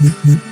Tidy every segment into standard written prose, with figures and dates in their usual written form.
Stay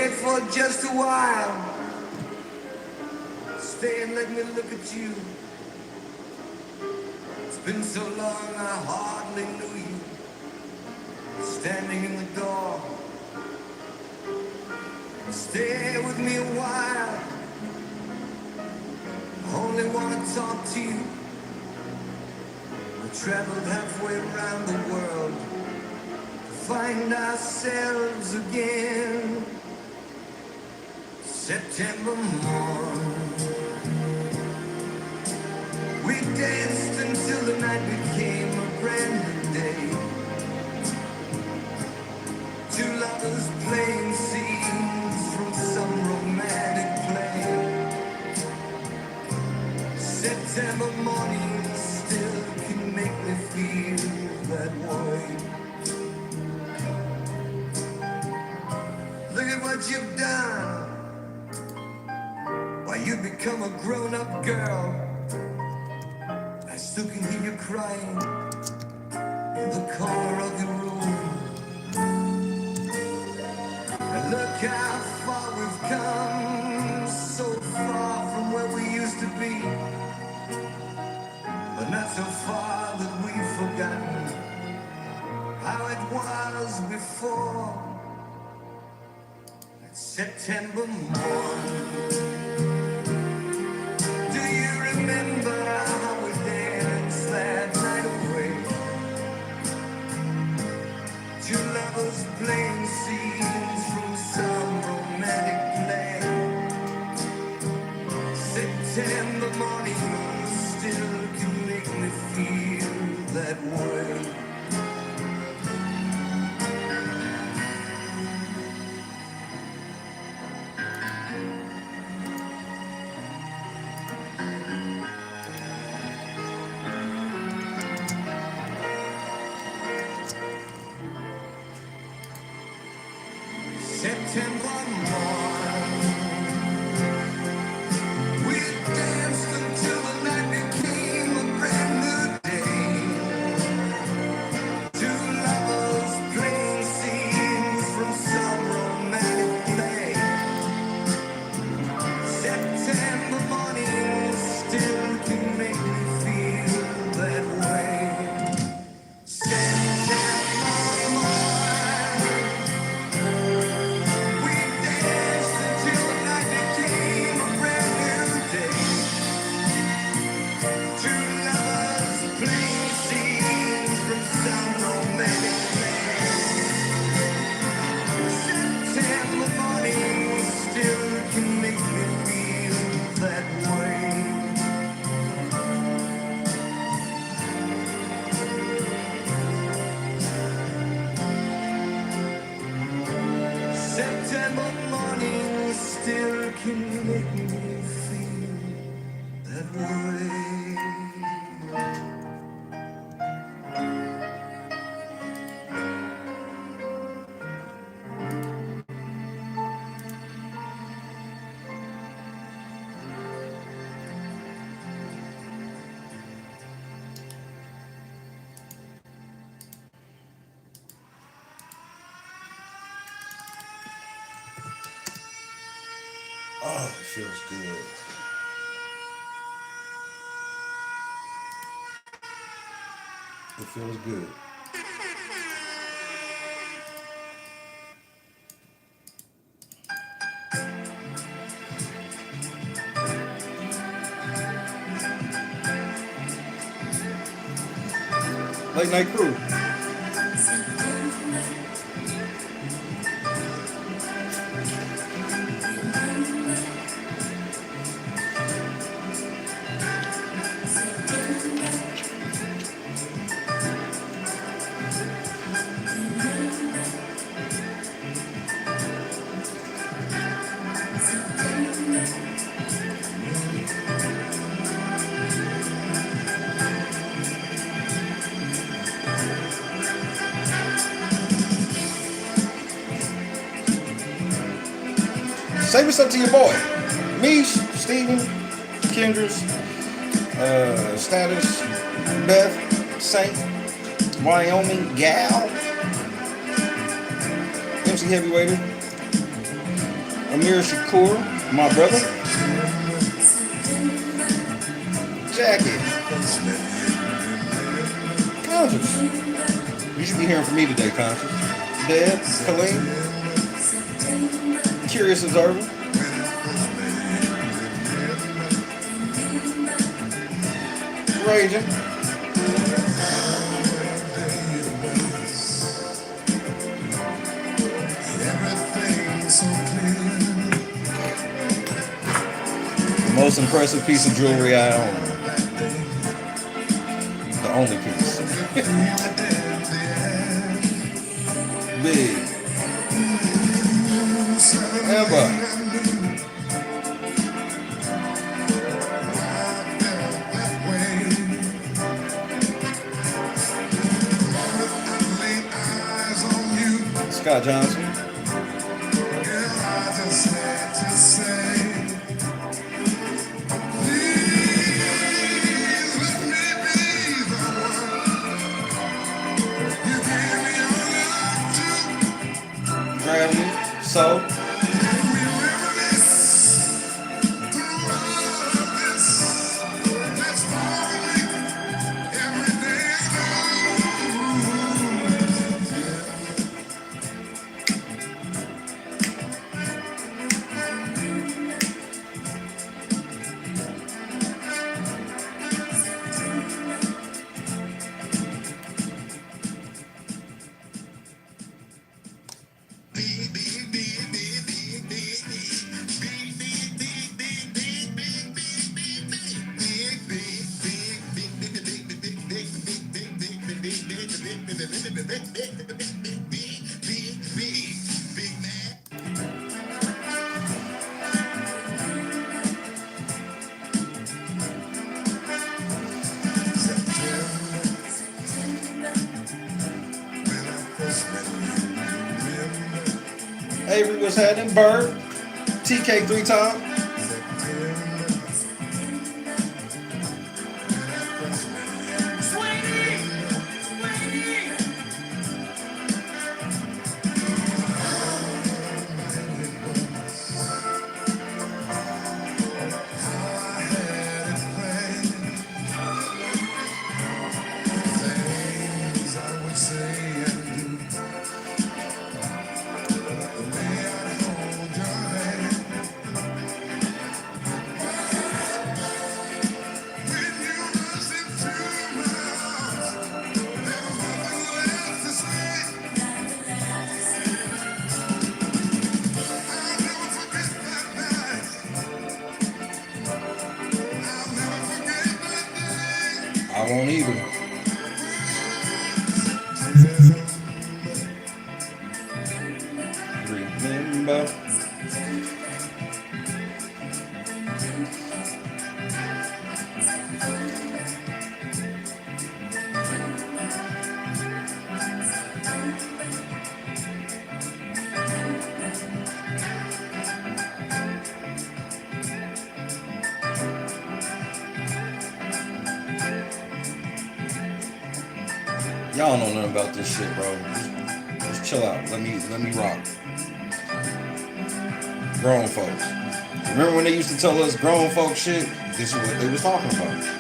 for just a while. Stay and let me look at you. It's been so long I hardly knew you. Standing in the door. Stay with me a while. Only wanna talk to you. We traveled halfway around the world to find ourselves again. September morn, we danced until the night became a brand new day. Two lovers playing scenes from some romantic play. September mornings still can make me feel that way. Look at what you've done. Why, you become a grown-up girl. I still can hear you crying in the corner of your room. And look how far we've come, so far from where we used to be. September morn. Do you remember how we danced that night away? Two lovers playing scenes from some romantic play. September morning still can make me feel that way. September morn, we danced until the night became a brand new day. Two lovers playing scenes from some romantic play. September morning still can make me feel that way. September morn, we danced until the night became a brand new day. Two lovers playing scenes from some romantic play. September morning still can make me feel that way. September morning still can make me feel that way. Oh, it feels good. It feels good. Late night crew. Say what's up to your boy. Mish, Steven, Kendra's, Status, Beth, Saint, Wyoming, Gal, MC Heavyweighter, Amir Shakur, my brother, Jackie, Conscious. You should be hearing from me today, Conscious. Deb, Colleen, Curious Observer, Raging, the most impressive piece of jewelry I own. The only piece. Big. Ever. Scott Johnson. Gravity. So. Avery was heading. Bird. TK 3 times. I won't either. Remember. Y'all don't know nothing about this shit, bro. Just chill out. Let me rock. Grown folks. Remember when they used to tell us grown folk shit? This is what they was talking about.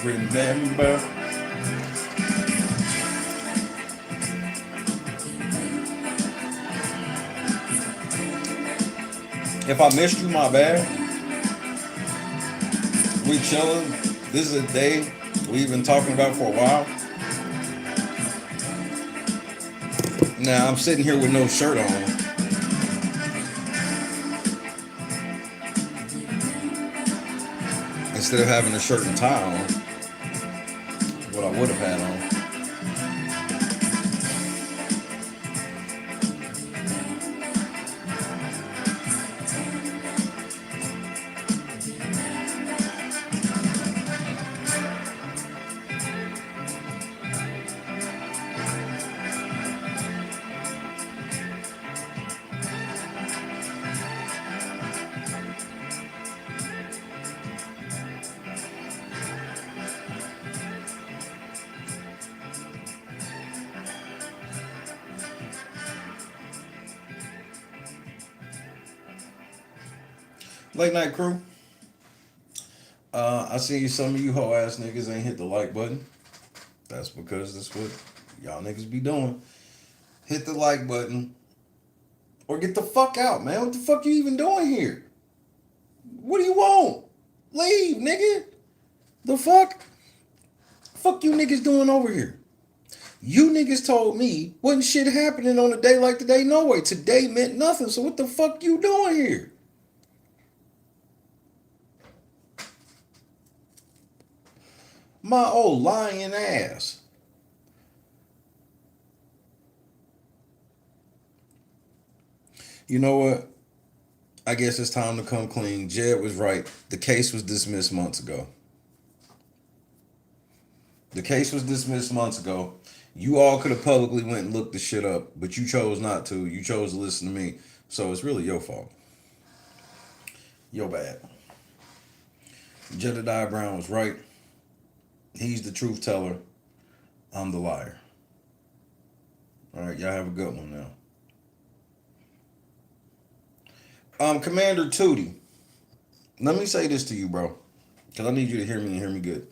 Remember. If I missed you, my bad. We chilling. This is a day we've been talking about for a while. Now I'm sitting here with no shirt on. Instead of having a shirt and tie on. What I would have had on. Late night crew. I see some of you hoe ass niggas ain't hit the like button. That's because that's what y'all niggas be doing. Hit the like button. Or get the fuck out, man. What the fuck you even doing here? What do you want? Leave, nigga. The fuck? Fuck you niggas doing over here? You niggas told me wasn't shit happening on a day like today. No way. Today meant nothing. So what the fuck you doing here? My old lying ass. You know what? I guess it's time to come clean. Jed was right. The case was dismissed months ago. The case was dismissed months ago. You all could have publicly went and looked the shit up, but you chose not to. You chose to listen to me. So it's really your fault. Your bad. Jedediah Brown was right. He's the truth teller. I'm the liar. All right, y'all have a good one now. Commander Tootie, let me say this to you, bro, because I need you to hear me and hear me good.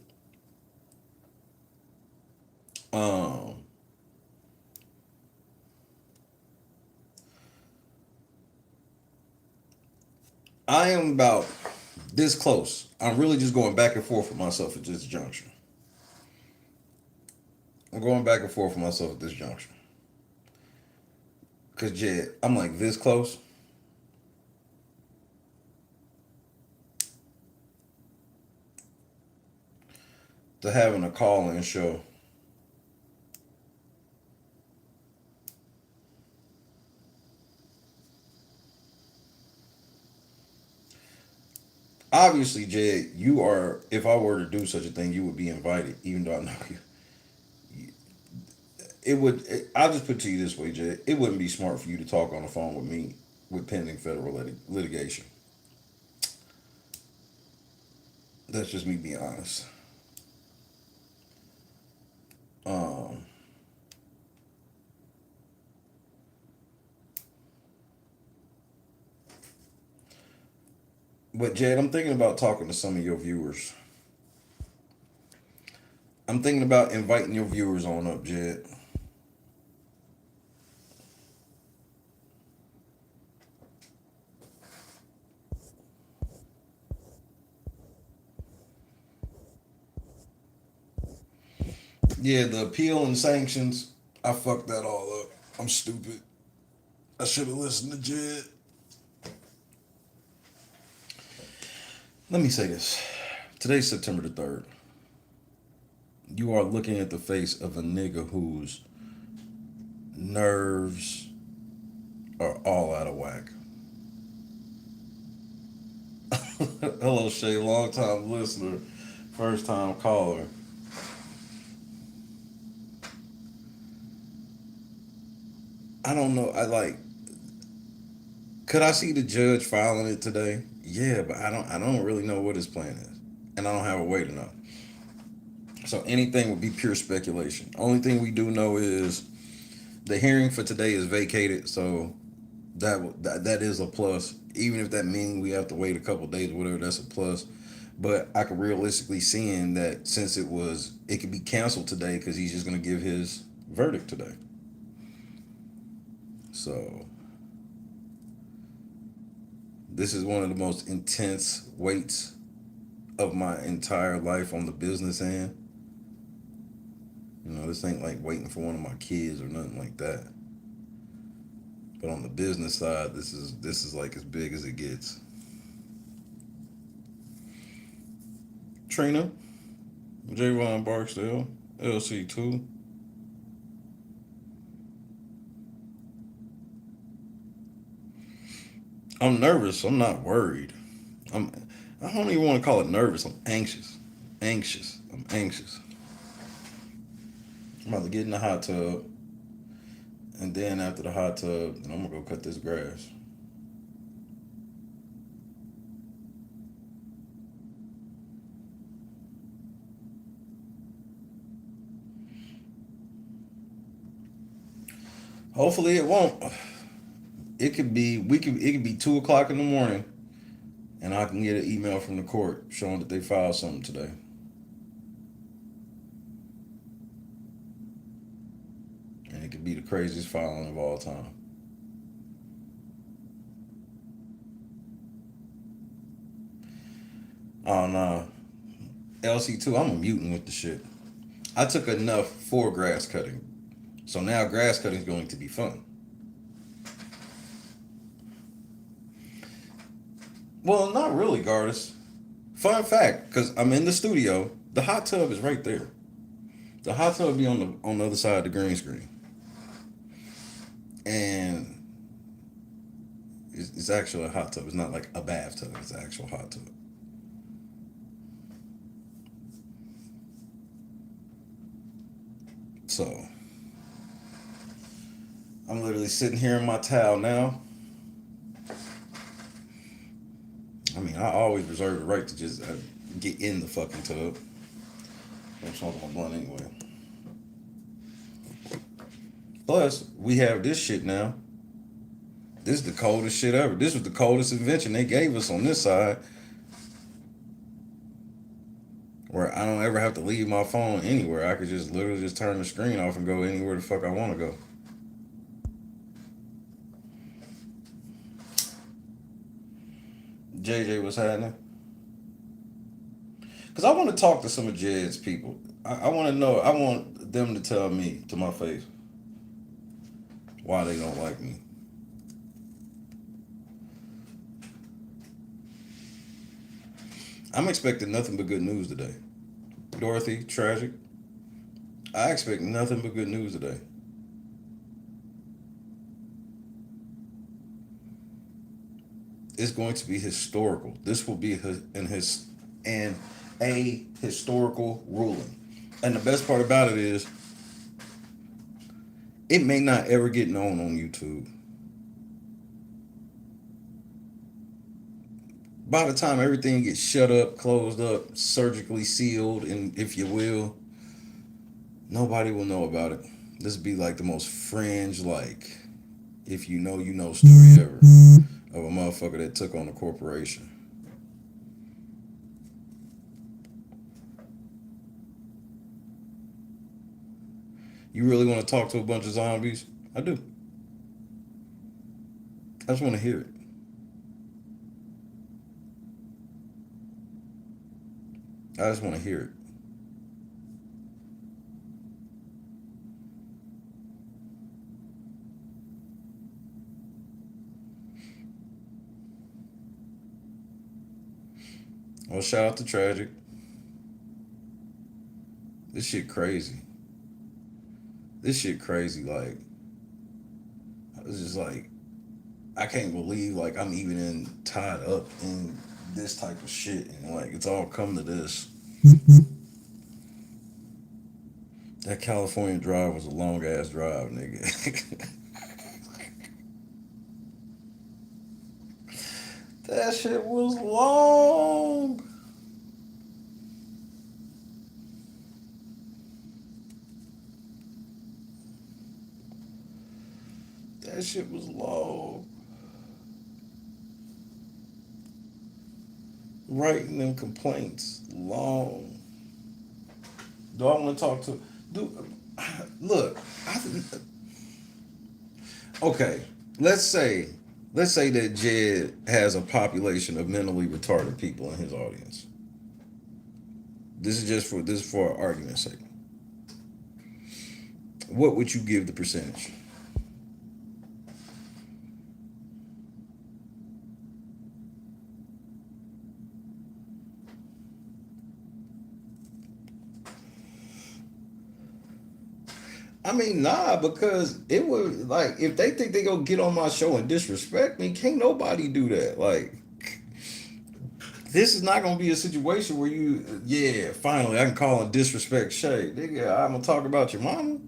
Um, I am about this close. I'm really just going back and forth with myself at this juncture. I'm going back and forth with myself at this juncture. Cause Jed, I'm like this close to having a call-in show. Obviously, Jed, you are. If I were to do such a thing, you would be invited, even though I know you. It would. I'll just put it to you this way, Jed. It wouldn't be smart for you to talk on the phone with me with pending federal litigation. That's just me being honest. Um, but Jed, I'm thinking about talking to some of your viewers. I'm thinking about inviting your viewers on up, Jed. Yeah, the appeal and sanctions. I fucked that all up. I'm stupid. I should have listened to Jed. Let me say this. Today's September the 3rd. You are looking at the face of a nigga whose nerves are all out of whack. Hello, Shay, long time listener, first time caller. I don't know. Could I see the judge filing it today? Yeah, but I don't really know what his plan is. And I don't have a way to know. So anything would be pure speculation. Only thing we do know is the hearing for today is vacated, so that is a plus. Even if that means we have to wait a couple days or whatever, that's a plus. But I could realistically seeing that since it could be canceled today because he's just gonna give his verdict today. So this is one of the most intense waits of my entire life on the business end. You know, this ain't like waiting for one of my kids or nothing like that. But on the business side, this is like as big as it gets. Trina, Javon Barksdale, LC2. I'm nervous. I'm not worried. I'm. I don't even want to call it nervous. I'm anxious. Anxious. I'm anxious. I'm about to get in the hot tub, and then after the hot tub, then I'm gonna go cut this grass. Hopefully, it won't. It could be. We could. It could be 2 o'clock in the morning, and I can get an email from the court showing that they filed something today. And it could be the craziest filing of all time. Oh no, LC2. I'm a mutant with the shit. I took enough for grass cutting, so now grass cutting is going to be fun. Well, not really, Gardis. Fun fact, because I'm in the studio, the hot tub is right there. The hot tub be on the other side of the green screen, and it's actually a hot tub. It's not like a bathtub. It's an actual hot tub. So I'm literally sitting here in my towel now. I mean, I always reserve the right to just get in the fucking tub. I'm smoking my blunt anyway. Plus, we have this shit now. This is the coldest shit ever. This was the coldest invention they gave us on this side, where I don't ever have to leave my phone anywhere. I could just literally just turn the screen off and go anywhere the fuck I want to go. JJ, what's happening? Because I want to talk to some of Jed's people. I want to know. I want them to tell me to my face why they don't like me. I'm expecting nothing but good news today. Dorothy, tragic. I expect nothing but good news today. It's going to be historical. This will be a historical ruling. And the best part about it is, it may not ever get known on YouTube. By the time everything gets shut up, closed up, surgically sealed, and if you will, nobody will know about it. This would be like the most fringe, like, if you know story ever of a motherfucker that took on a corporation. You really want to talk to a bunch of zombies? I do. I just want to hear it. I just want to hear it. Well, shout out to Tragic. This shit crazy. This shit crazy. Like, I was just like, I can't believe like I'm even tied up in this type of shit, and like it's all come to this. That California drive was a long ass drive, nigga. That shit was long. That shit was long. Writing them complaints, long. Do I want to talk to? Look. Okay, let's say that Jed has a population of mentally retarded people in his audience. This is for argument's sake. What would you give the percentage? I mean, nah, because it would, like, if they think they gonna get on my show and disrespect me, can't nobody do that. Like, this is not gonna be a situation where finally I can call and disrespect Shay. Nigga, I'm gonna talk about your mama.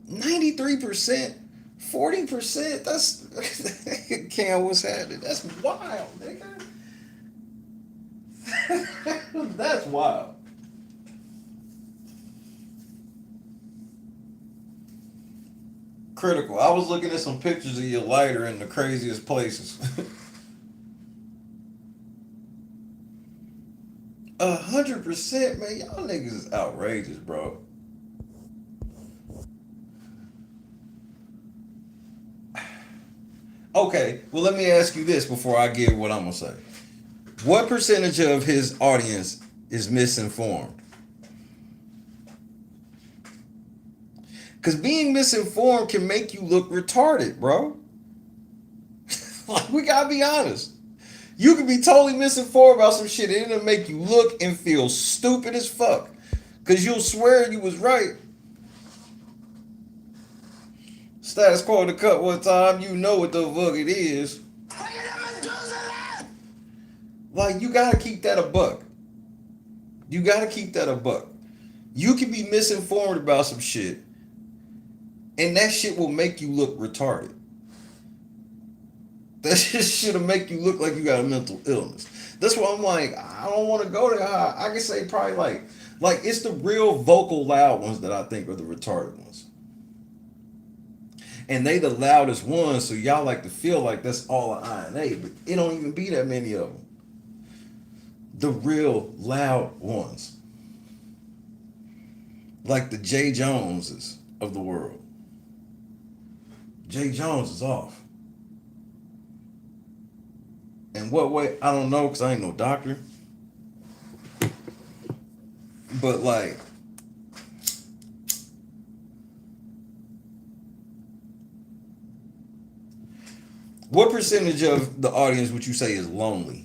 93%, 40%, that's Cam, what's happening? That's wild, nigga. That's wild. Critical. I was looking at some pictures of your lighter in the craziest places. 100%, man. Y'all niggas is outrageous, bro. Okay, well, let me ask you this before I give what I'm gonna say. What percentage of his audience is misinformed? Because being misinformed can make you look retarded, bro. Like, we gotta be honest. You can be totally misinformed about some shit and it'll make you look and feel stupid as fuck. Because you'll swear you was right. Status quo to cut one time, you know what the fuck it is. Like, you gotta keep that a buck. You gotta keep that a buck. You can be misinformed about some shit, and that shit will make you look retarded. That shit'll make you look like you got a mental illness. That's why I'm like, I don't want to go there. I can say probably like it's the real vocal loud ones that I think are the retarded ones. And they the loudest ones, so y'all like to feel like that's all of INA, but it don't even be that many of them. The real loud ones. Like the Jay Joneses of the world. Jay Jones is off. In what way? I don't know, because I ain't no doctor. But like, what percentage of the audience would you say is lonely?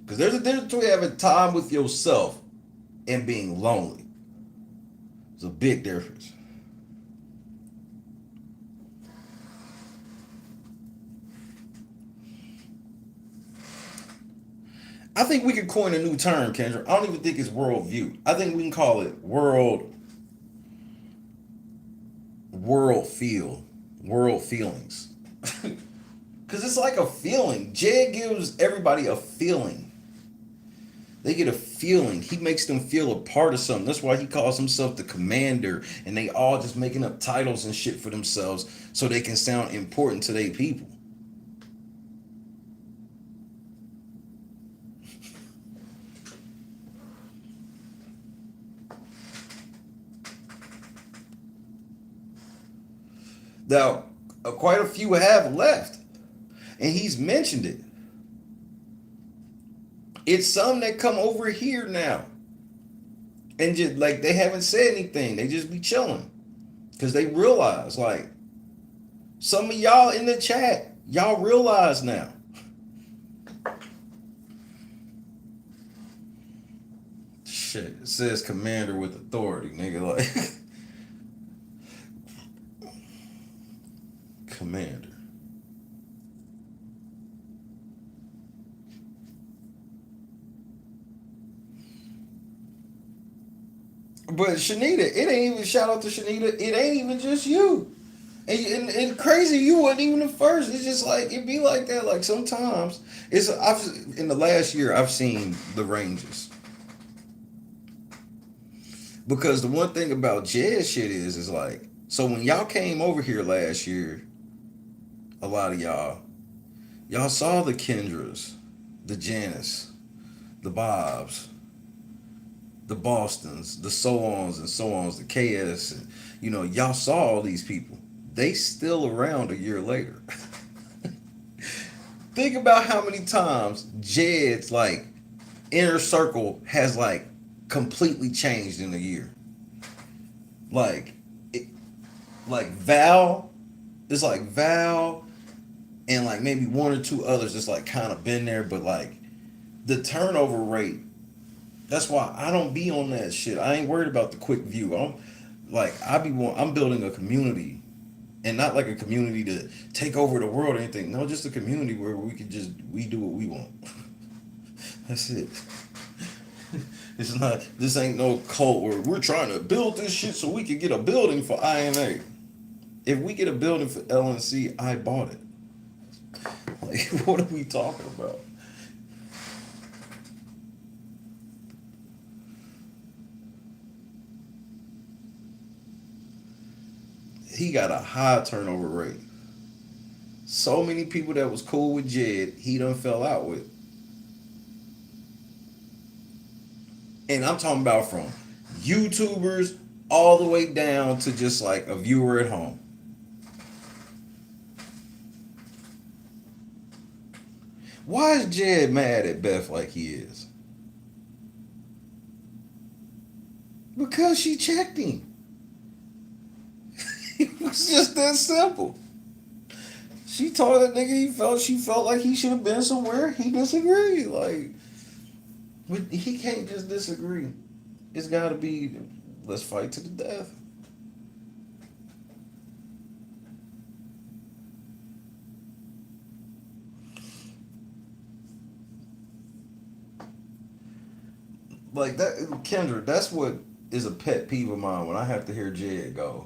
Because there's a difference between having time with yourself and being lonely. It's a big difference. I think we could coin a new term, Kendra. I don't even think it's worldview. I think we can call it world feelings. Because it's like a feeling. Jed gives everybody a feeling. They get a feeling. He makes them feel a part of something. That's why he calls himself the commander. And they all just making up titles and shit for themselves so they can sound important to their people. Now, quite a few have left. And he's mentioned it. It's some that come over here now. And just like they haven't said anything. They just be chilling. Because they realize, like, some of y'all in the chat, y'all realize now. Shit, it says commander with authority, nigga. Like, commander. But Shanita, it ain't even, shout out to Shanita, it ain't even just you. And crazy, you wasn't even the first. It's just like, it be like that. Like sometimes, in the last year, I've seen the ranges. Because the one thing about jazz shit is like, so when y'all came over here last year, a lot of y'all saw the Kendras, the Janice, the Bobs, the Bostons, the so-ons and so-ons, the KS, and y'all saw all these people. They still around a year later. Think about how many times Jed's like inner circle has like completely changed in a year. Like it, like Val, it's like Val and like maybe one or two others just like kind of been there, but like the turnover rate. That's why I don't be on that shit. I ain't worried about the quick view. I'm building a community. And not like a community to take over the world or anything. No, just a community where we do what we want. That's it. It's not, this ain't no cult where we're trying to build this shit so we can get a building for INA. If we get a building for LNC, I bought it. Like, what are we talking about? He got a high turnover rate. So many people that was cool with Jed, he done fell out with. And I'm talking about from YouTubers all the way down to just like a viewer at home. Why is Jed mad at Beth like he is? Because she checked him. It was just that simple. She told that nigga she felt like he should have been somewhere. He disagreed. Like, he can't just disagree. It's got to be, let's fight to the death. Like that, Kendra, that's what is a pet peeve of mine when I have to hear Jed go,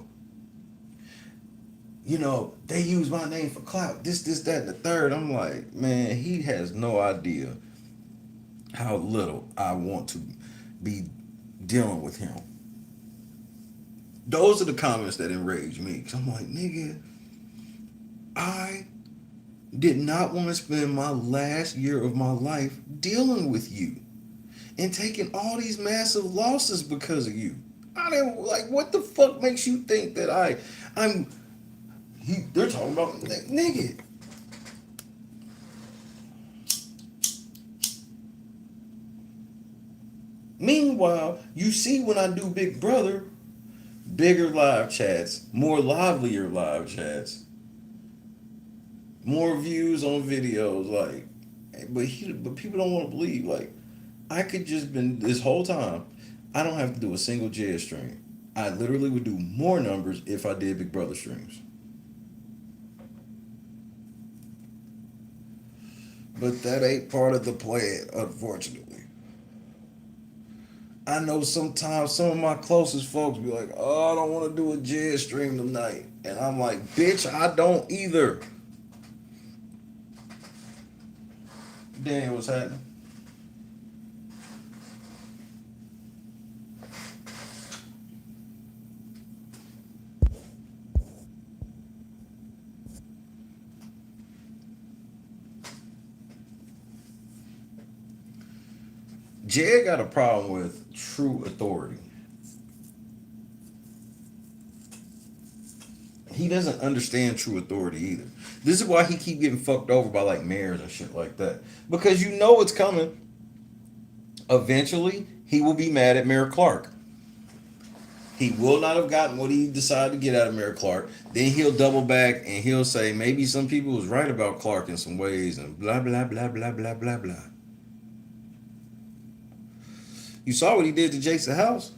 they use my name for clout, this, that, and the third. I'm like, man, he has no idea how little I want to be dealing with him. Those are the comments that enrage me. Cause I'm like, nigga, I did not want to spend my last year of my life dealing with you and taking all these massive losses because of you. I didn't like. What the fuck makes you think that I'm? They're talking about nigga. Meanwhile, you see when I do Big Brother, bigger live chats, more livelier live chats, more views on videos. Like, but people don't want to believe. Like, I could just been this whole time. I don't have to do a single Jazz stream. I literally would do more numbers if I did Big Brother streams. But that ain't part of the plan, unfortunately. I know sometimes some of my closest folks be like, oh, I don't want to do a Jazz stream tonight. And I'm like, bitch, I don't either. Damn, what's happening? Jed got a problem with true authority. He doesn't understand true authority either. This is why he keep getting fucked over by like mayors and shit like that. Because you know it's coming. Eventually, he will be mad at Mayor Clark. He will not have gotten what he decided to get out of Mayor Clark. Then he'll double back and he'll say maybe some people was right about Clark in some ways and blah blah blah blah blah blah blah. You saw what he did to Jason House?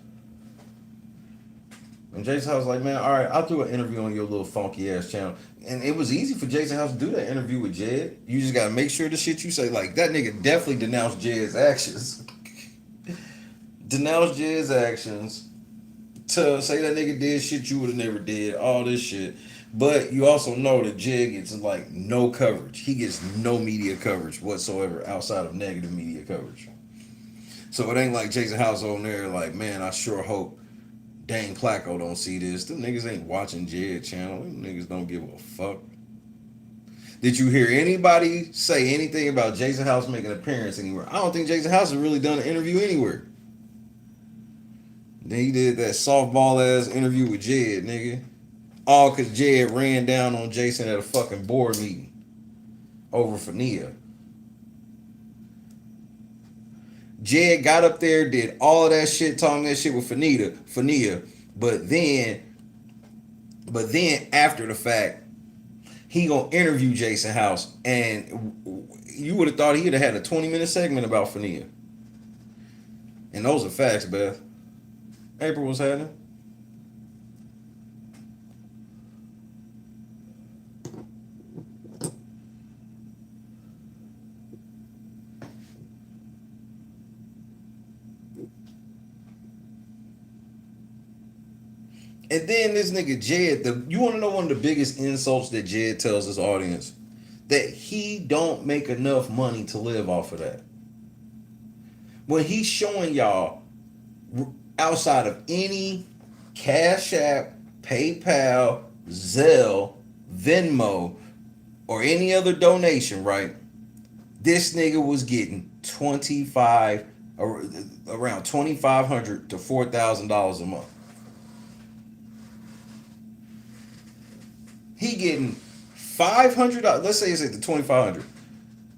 And Jason House was like, man, all right, I'll do an interview on your little funky ass channel. And it was easy for Jason House to do that interview with Jed. You just gotta make sure the shit you say, like that nigga definitely denounced Jed's actions. Denounced Jed's actions. To say that nigga did shit you would have never did, all this shit. But you also know that Jed gets like no coverage. He gets no media coverage whatsoever outside of negative media coverage. So it ain't like Jason House on there like, man, I sure hope Dane Placco don't see this. Them niggas ain't watching Jed channel. Them niggas don't give a fuck. Did you hear anybody say anything about Jason House making an appearance anywhere? I don't think Jason House has really done an interview anywhere. Then he did that softball ass interview with Jed, nigga. All cause Jed ran down on Jason at a fucking board meeting over Fania. Jed got up there, did all of that shit, talking that shit with Fania, but then after the fact, he gonna interview Jason House, and you would have thought he'd have had a 20-minute segment about Fania. And those are facts, Beth. April, what's happening? And then this nigga Jed, you want to know one of the biggest insults that Jed tells his audience? That he don't make enough money to live off of that. When he's showing y'all, outside of any Cash App, PayPal, Zelle, Venmo, or any other donation, right? This nigga was getting around $2,500 to $4,000 a month. He getting $500. Let's say it's at the $2,500.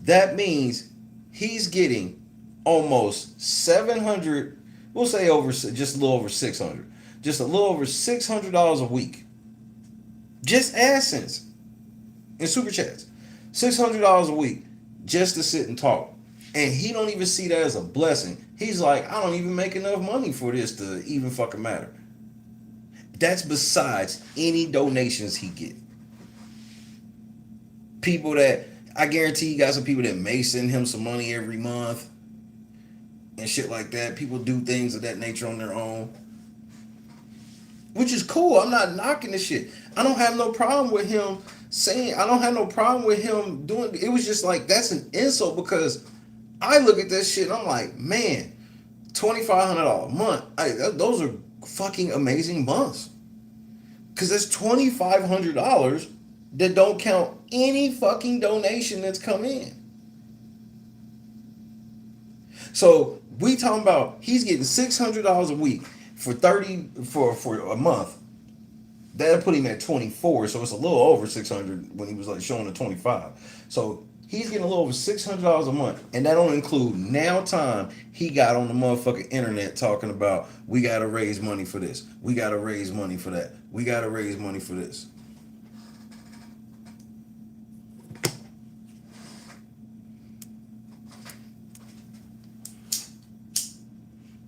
That means he's getting almost 700. We'll say just a little over 600. Just a little over $600 a week. Just AdSense and super chats. $600 a week just to sit and talk. And he don't even see that as a blessing. He's like, I don't even make enough money for this to even fucking matter. That's besides any donations he get. People that, I guarantee you got some people that may send him some money every month and shit like that. People do things of that nature on their own, which is cool. I'm not knocking this shit. I don't have no problem with him saying, I don't have no problem with him doing it. Was just like, that's an insult, because I look at that shit and I'm like, man, $2,500 a month. Those are fucking amazing months. Because that's $2,500 that don't count any fucking donation that's come in. So we talking about he's getting $600 a week for 30 for a month. That'll put him at 24, so it's a little over 600 when he was like showing the 25. So he's getting a little over $600 a month, and that don't include now time he got on the motherfucking internet talking about we gotta raise money for this, we gotta raise money for that, we gotta raise money for this.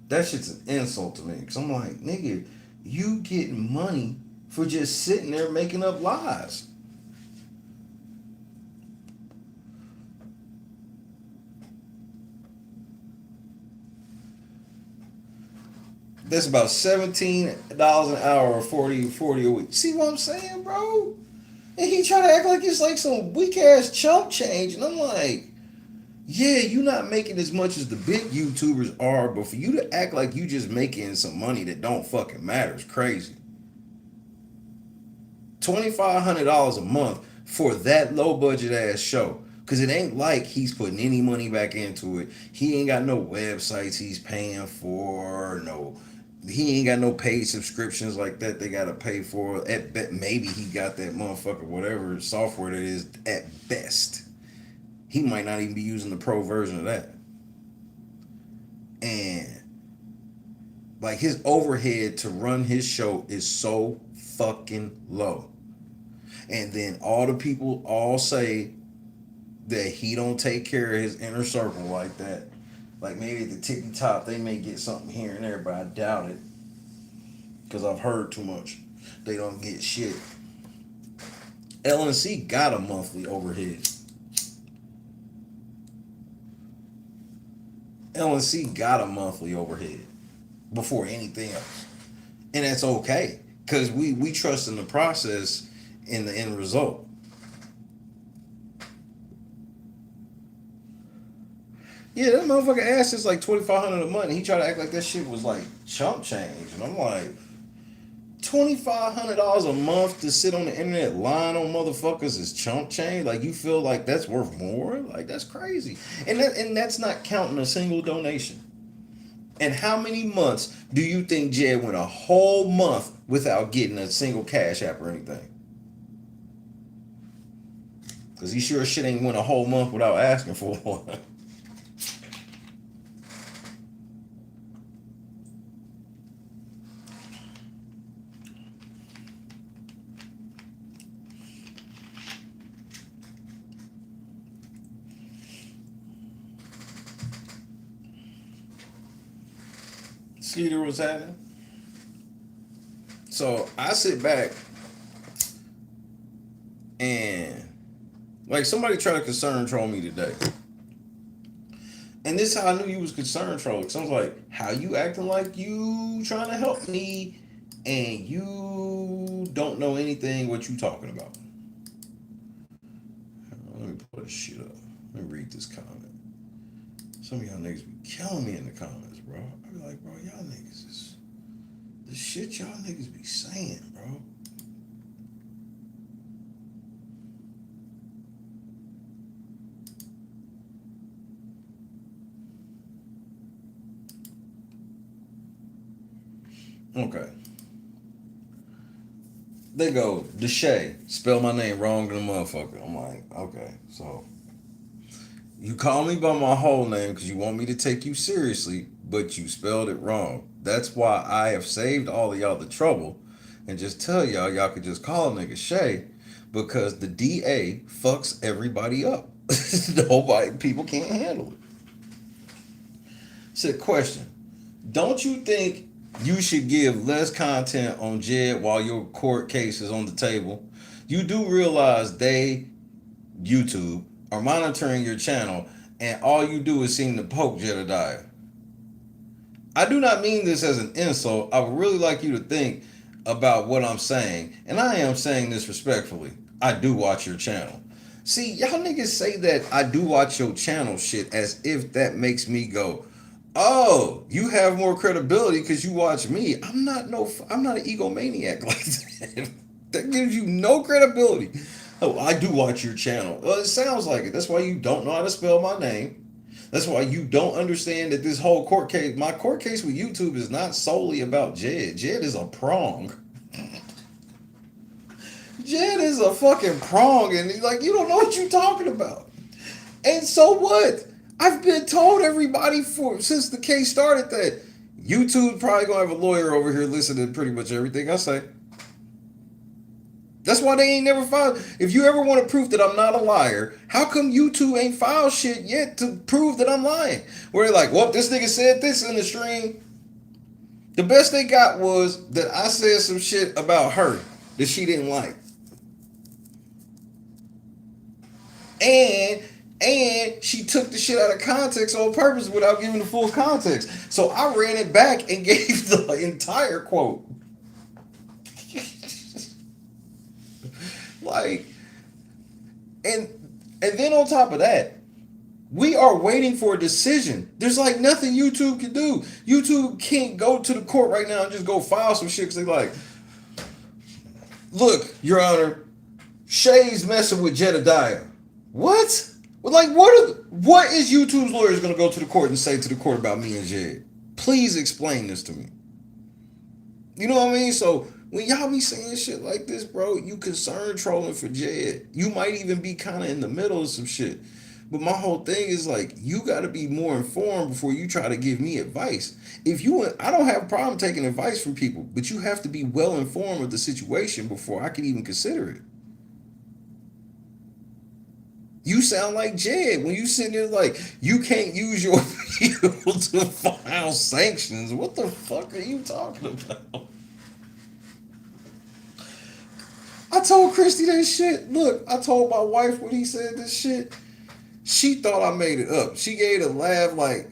That shit's an insult to me, because I'm like, nigga, you getting money for just sitting there making up lies. That's about $17 an hour or 40 a week. See what I'm saying, bro? And he try to act like it's like some weak ass chump change. And I'm like, yeah, you not making as much as the big YouTubers are, but for you to act like you just making some money that don't fucking matter is crazy. $2,500 a month for that low budget ass show. Cause it ain't like he's putting any money back into it. He ain't got no websites he's paying for, he ain't got no paid subscriptions like that they gotta pay for. At best, maybe he got that motherfucker, whatever software that is at best. He might not even be using the pro version of that. And like his overhead to run his show is so fucking low. And then all the people all say that he don't take care of his inner circle like that. Like maybe at the tippy top they may get something here and there, but I doubt it. Because I've heard too much. They don't get shit. LNC got a monthly overhead. LNC got a monthly overhead before anything else. And that's okay. Because we trust in the process in the end result. Yeah, that motherfucker ass is like $2,500 a month. And he tried to act like that shit was like chump change. And I'm like, $2,500 a month to sit on the internet lying on motherfuckers is chump change? Like you feel like that's worth more? Like that's crazy. And that's not counting a single donation. And how many months do you think Jed went a whole month without getting a single cash app or anything? Because he sure shit ain't went a whole month without asking for one. Skeeter was happening. So I sit back and like somebody tried to concern troll me today. And this is how I knew you was concerned troll. Because I was like, how you acting like you trying to help me and you don't know anything what you talking about? Let me put this shit up. Let me read this comment. Some of y'all niggas be killing me in the comments, bro. I be like, bro, y'all niggas is the shit y'all niggas be saying, bro. Okay. They go, the Shay, spell my name wrong to the motherfucker. I'm like, okay, so you call me by my whole name because you want me to take you seriously, but you spelled it wrong. That's why I have saved all of y'all the trouble and just tell y'all could just call a nigga Shay because the DA fucks everybody up. People can't handle it. Said question, don't you think you should give less content on Jed while your court case is on the table? You do realize YouTube, are monitoring your channel and all you do is seem to poke Jedediah. I do not mean this as an insult. I would really like you to think about what I'm saying. And I am saying this respectfully. I do watch your channel. See, y'all niggas say that I do watch your channel shit as if that makes me go, Oh, you have more credibility because you watch me. I'm not an egomaniac like that. That gives you no credibility. Oh, I do watch your channel. Well, it sounds like it. That's why you don't know how to spell my name. That's why you don't understand that this whole court case, my court case with YouTube is not solely about Jed. Jed is a prong. Jed is a fucking prong, and he's like, you don't know what you're talking about. And so what? I've been told everybody for since the case started that YouTube probably gonna have a lawyer over here listening to pretty much everything I say. That's why they ain't never filed. If you ever want to prove that I'm not a liar, how come YouTube ain't filed shit yet to prove that I'm lying? Where they're like, well, this nigga said this in the stream. The best they got was that I said some shit about her that she didn't like. And she took the shit out of context on purpose without giving the full context. So I ran it back and gave the entire quote. Like, and then on top of that, we are waiting for a decision. There's like nothing YouTube can do. YouTube can't go to the court right now and just go file some shit because they like, look, Your Honor, Shay's messing with Jedediah. What? Like, what is YouTube's lawyers gonna go to the court and say to the court about me and Jed? Please explain this to me. You know what I mean? So when y'all be saying shit like this, bro, you concerned trolling for Jed. You might even be kind of in the middle of some shit. But my whole thing is like, you got to be more informed before you try to give me advice. I don't have a problem taking advice from people, but you have to be well informed of the situation before I can even consider it. You sound like Jed when you sitting there like, you can't use your appeal to file sanctions. What the fuck are you talking about? I told Christy that shit. Look, I told my wife when he said this shit. She thought I made it up. She gave a laugh like,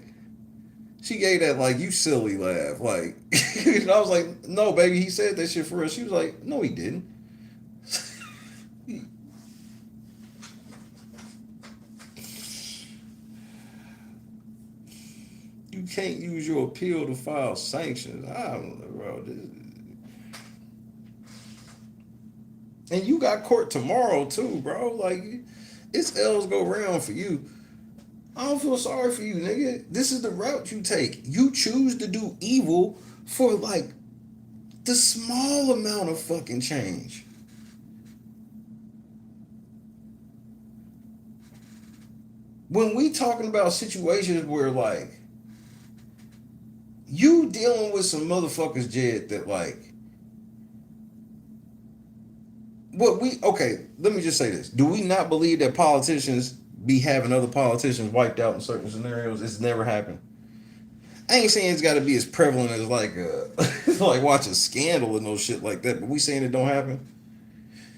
she gave that like, you silly laugh. Like, and I was like, no, baby, he said that shit for us. She was like, no, he didn't. You can't use your appeal to file sanctions. I don't know, bro. And you got court tomorrow too, bro. Like, it's L's go round for you. I don't feel sorry for you, nigga. This is the route you take. You choose to do evil for like the small amount of fucking change. When we talking about situations where like you dealing with some motherfuckers, Jed, that like okay, let me just say this. Do we not believe that politicians be having other politicians wiped out in certain scenarios? It's never happened. I ain't saying it's got to be as prevalent as like like watching Scandal and no shit like that, but we saying it don't happen.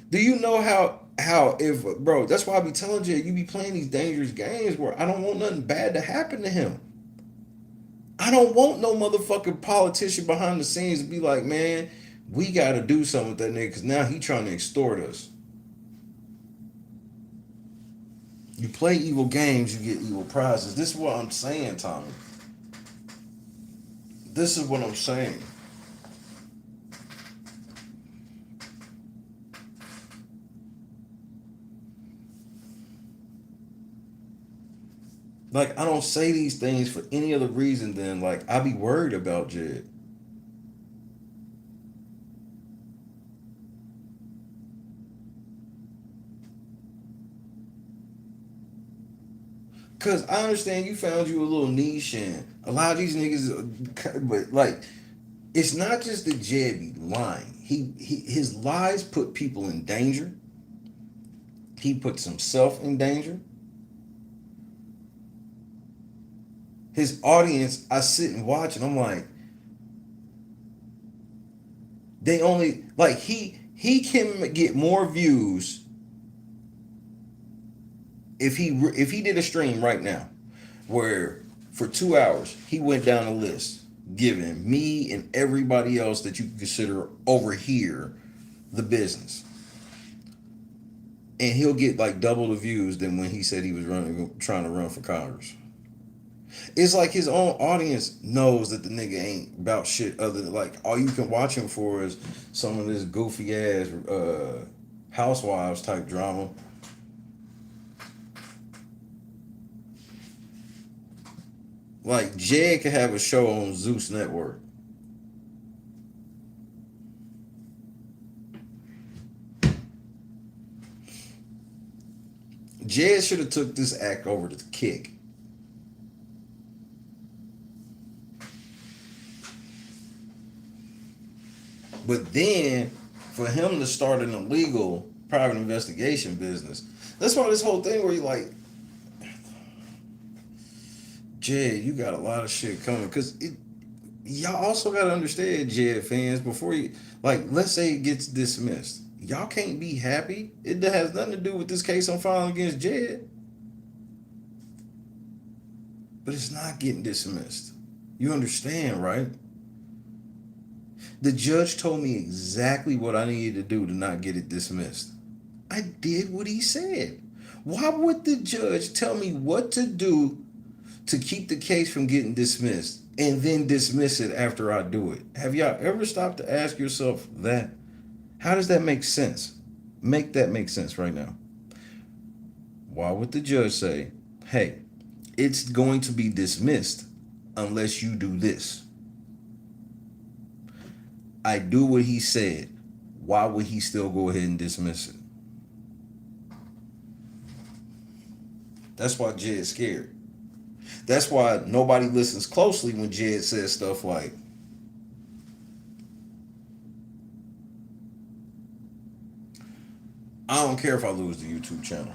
Do you know how if bro? That's why I be telling you, you be playing these dangerous games where I don't want nothing bad to happen to him. I don't want no motherfucking politician behind the scenes to be like, man, we got to do something with that nigga because now he trying to extort us. You play evil games, you get evil prizes. This is what I'm saying, Tommy. This is what I'm saying. Like, I don't say these things for any other reason than, like, I be worried about Jed. Because I understand you found you a little niche and a lot of these niggas, but, like, it's not just that Jed be lying. His lies put people in danger. He puts himself in danger. His audience, I sit and watch and I'm like, they only like he can get more views if he did a stream right now where for 2 hours he went down a list giving me and everybody else that you can consider over here the business, and he'll get like double the views than when he said he was trying to run for Congress. It's like his own audience knows that the nigga ain't about shit other than like all you can watch him for is some of this goofy ass housewives type drama. Like Jed could have a show on Zeus Network. Jed should have took this act over to Kick. But then, for him to start an illegal private investigation business, that's why this whole thing where you like, Jed, you got a lot of shit coming. Because y'all also got to understand, Jed fans, before you, like, let's say it gets dismissed. Y'all can't be happy. It has nothing to do with this case I'm filing against Jed. But it's not getting dismissed. You understand, right? The judge told me exactly what I needed to do to not get it dismissed. I did what he said. Why would the judge tell me what to do to keep the case from getting dismissed and then dismiss it after I do it? Have y'all ever stopped to ask yourself that? How does that make sense? Make that make sense right now. Why would the judge say, hey, it's going to be dismissed unless you do this? I do what he said. Why would he still go ahead and dismiss it? That's why Jed's scared. That's why nobody listens closely when Jed says stuff like, I don't care if I lose the YouTube channel.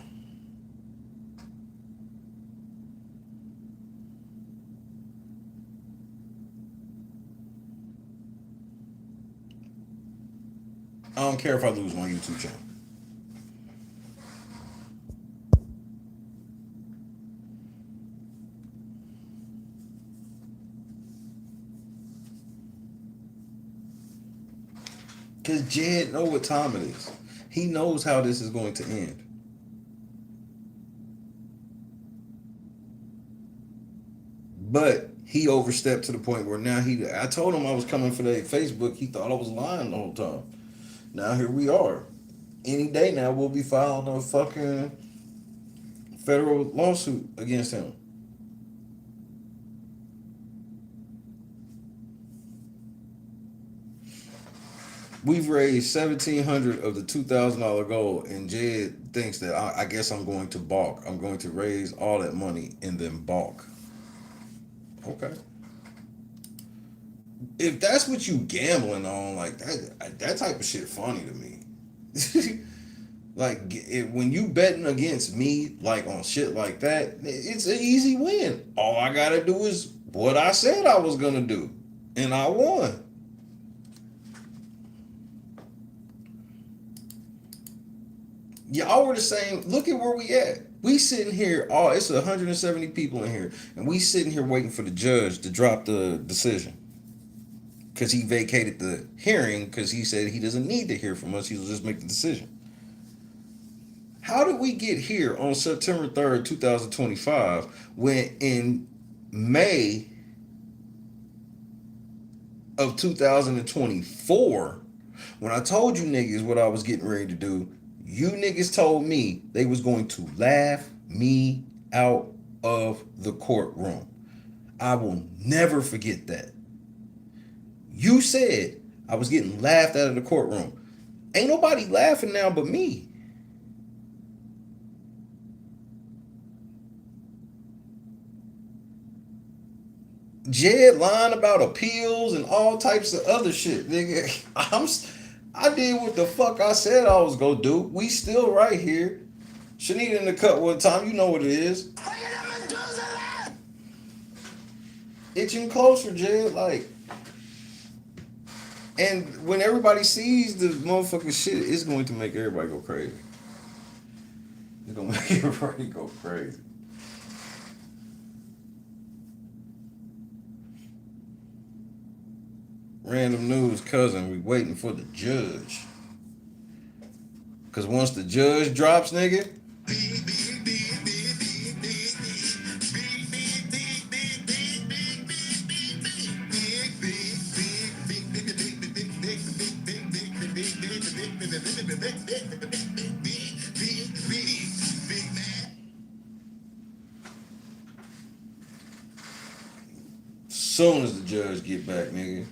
I don't care if I lose my YouTube channel. Because Jed knows what time it is. He knows how this is going to end. But he overstepped to the point where now I told him I was coming for that Facebook. He thought I was lying the whole time. Now here we are. Any day now we'll be filing a fucking federal lawsuit against him. We've raised $1,700 of the $2,000 goal, and Jed thinks that I guess I'm going to balk. I'm going to raise all that money and then balk. Okay. If that's what you gambling on, like that type of shit funny to me. Like when you betting against me, like on shit like that, it's an easy win. All I gotta do is what I said I was gonna do, and I won. Y'all were the same. Look at where we at. We sitting here. Oh, it's 170 people in here, and we sitting here waiting for the judge to drop the decision because he vacated the hearing because he said he doesn't need to hear from us. He'll just make the decision. How did we get here on September 3rd, 2025, when in May of 2024, when I told you niggas what I was getting ready to do, you niggas told me they was going to laugh me out of the courtroom. I will never forget that. You said I was getting laughed out of the courtroom. Ain't nobody laughing now but me. Jed lying about appeals and all types of other shit, nigga. I did what the fuck I said I was gonna do. We still right here. Shanita in the cut one time, you know what it is. Itching closer, Jed, like. And when everybody sees the motherfucking shit, it's going to make everybody go crazy. It's gonna make everybody go crazy. Random news cousin, we waiting for the judge. Cause once the judge drops, nigga. Soon as the judge get back, nigga.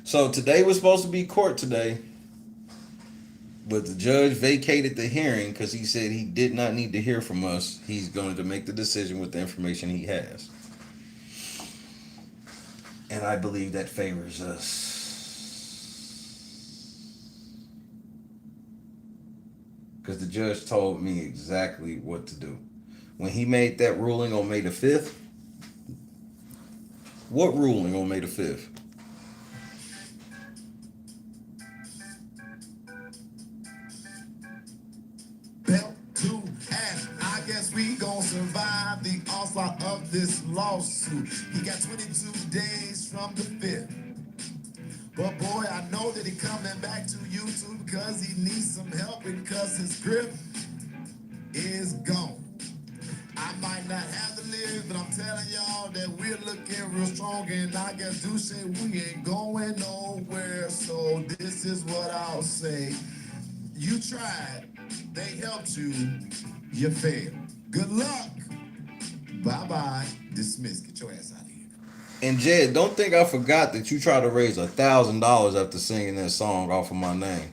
So today was supposed to be court today, but the judge vacated the hearing because he said he did not need to hear from us. He's going to make the decision with the information he has. And I believe that favors us. Because the judge told me exactly what to do. When he made that ruling on May the 5th, what ruling on May the 5th? Belt to ass. I guess we gon' survive the onslaught of this lawsuit. He got 22 days from the 5th. But boy, I know that he coming back to YouTube because he needs some help because his grip is gone. I might not have the lyrics, but I'm telling y'all that we're looking real strong. And I guess do say we ain't going nowhere. So this is what I'll say. You tried, they helped you, you failed. Good luck. Bye-bye. Dismiss. Get your ass out of here. And Jed, don't think I forgot that you tried to raise $1,000 after singing that song off of my name.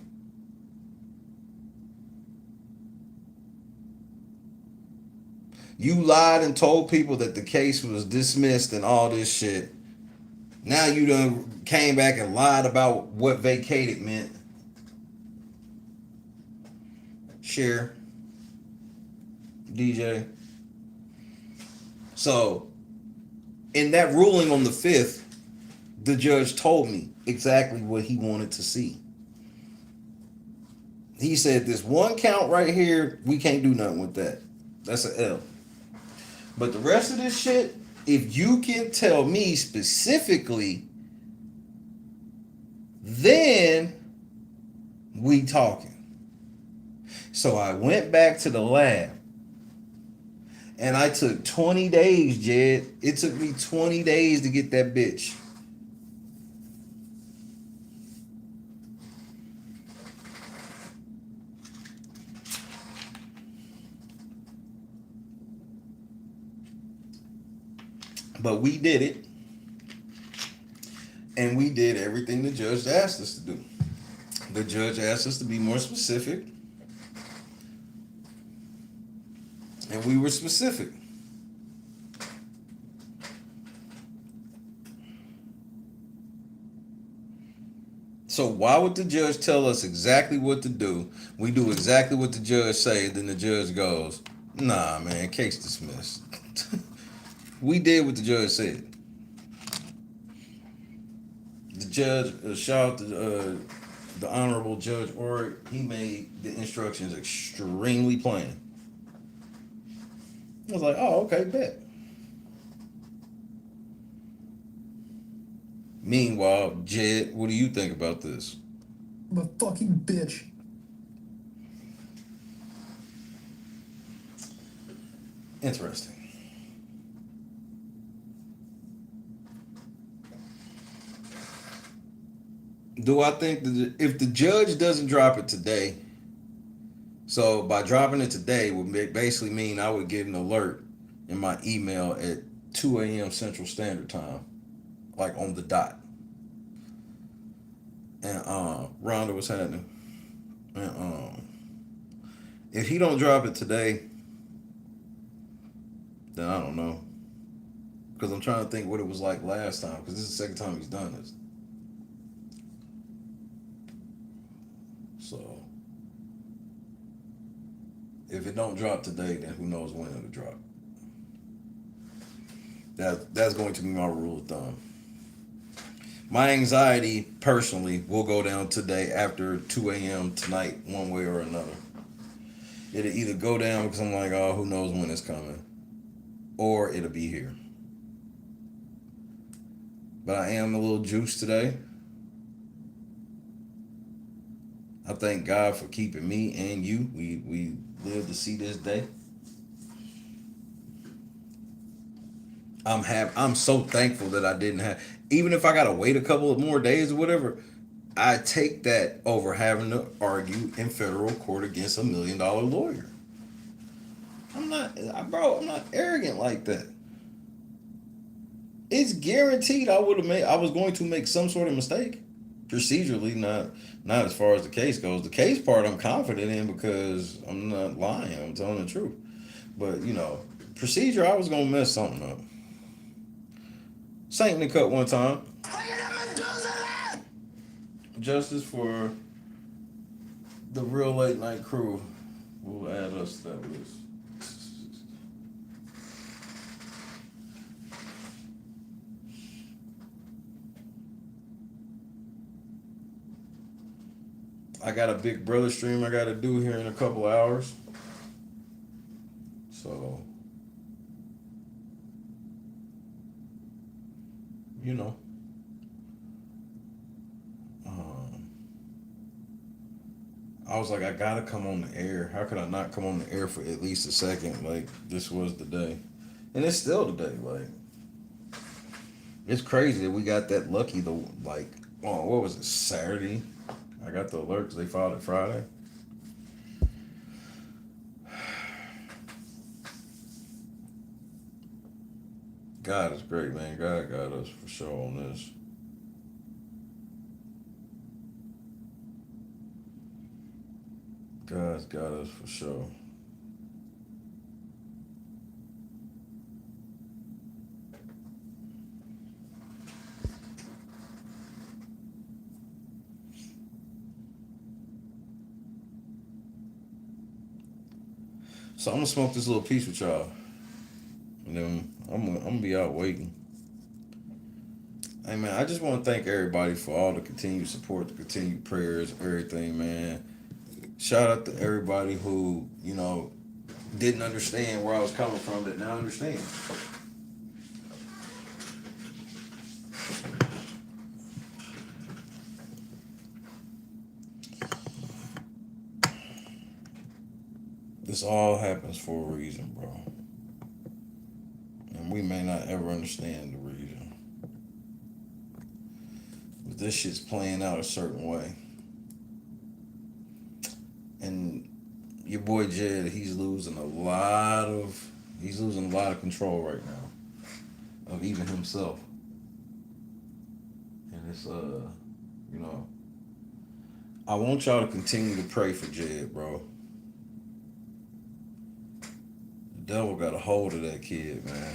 You lied and told people that the case was dismissed and all this shit. Now you done came back and lied about what vacated meant. Share. DJ. So, in that ruling on the 5th, the judge told me exactly what he wanted to see. He said, this one count right here, we can't do nothing with that. That's an L. But the rest of this shit, if you can tell me specifically, then we talking. So I went back to the lab. And I took 20 days, Jed. It took me 20 days to get that bitch. But we did it. And we did everything the judge asked us to do. The judge asked us to be more specific. And we were specific. So why would the judge tell us exactly what to do? We do exactly what the judge say, then the judge goes, nah, man, case dismissed. We did what the judge said. The judge, shout out to the Honorable Judge Orrick, he made the instructions extremely plain. I was like, oh, okay, bet. Meanwhile, Jed, what do you think about this? I'm a fucking bitch. Interesting. Do I think that if the judge doesn't drop it today, so by dropping it today would basically mean I would get an alert in my email at 2 a.m. Central Standard Time, like on the dot. And Rhonda, what's happening? And if he don't drop it today, then I don't know. Because I'm trying to think what it was like last time, because this is the second time he's done this. So if it don't drop today, then who knows when it'll drop. That's going to be my rule of thumb. My anxiety, personally, will go down today after 2 a.m. tonight, one way or another. It'll either go down because I'm like, oh, who knows when it's coming, or it'll be here. But I am a little juiced today. I thank God for keeping me and you. We live to see this day. I'm so thankful that I didn't have, even if I gotta wait a couple of more days or whatever, I take that over having to argue in federal court against $1 million lawyer. I'm not arrogant like that. It's guaranteed I was going to make some sort of mistake. Procedurally, not as far as the case goes. The case part I'm confident in because I'm not lying. I'm telling the truth. But procedure, I was gonna mess something up. Saint in the cut one time. Justice for the real late night crew. Will add us to that list. I got a Big Brother stream I got to do here in a couple of hours. So, you know, um, I was like, I gotta come on the air. How could I not come on the air for at least a second? Like, this was the day. And it's still the day. Like, it's crazy that we got that lucky, what was it, Saturday? I got the alert because they filed it Friday. God is great, man. God got us for sure on this. God's got us for sure. So I'm gonna smoke this little piece with y'all, and then I'm gonna be out waiting. Hey man, I just want to thank everybody for all the continued support, the continued prayers, everything, man. Shout out to everybody who didn't understand where I was coming from that now understand. This all happens for a reason, bro. And we may not ever understand the reason. But this shit's playing out a certain way. And your boy Jed, he's losing a lot of control right now of even himself. And it's I want y'all to continue to pray for Jed, bro. The devil got a hold of that kid, man.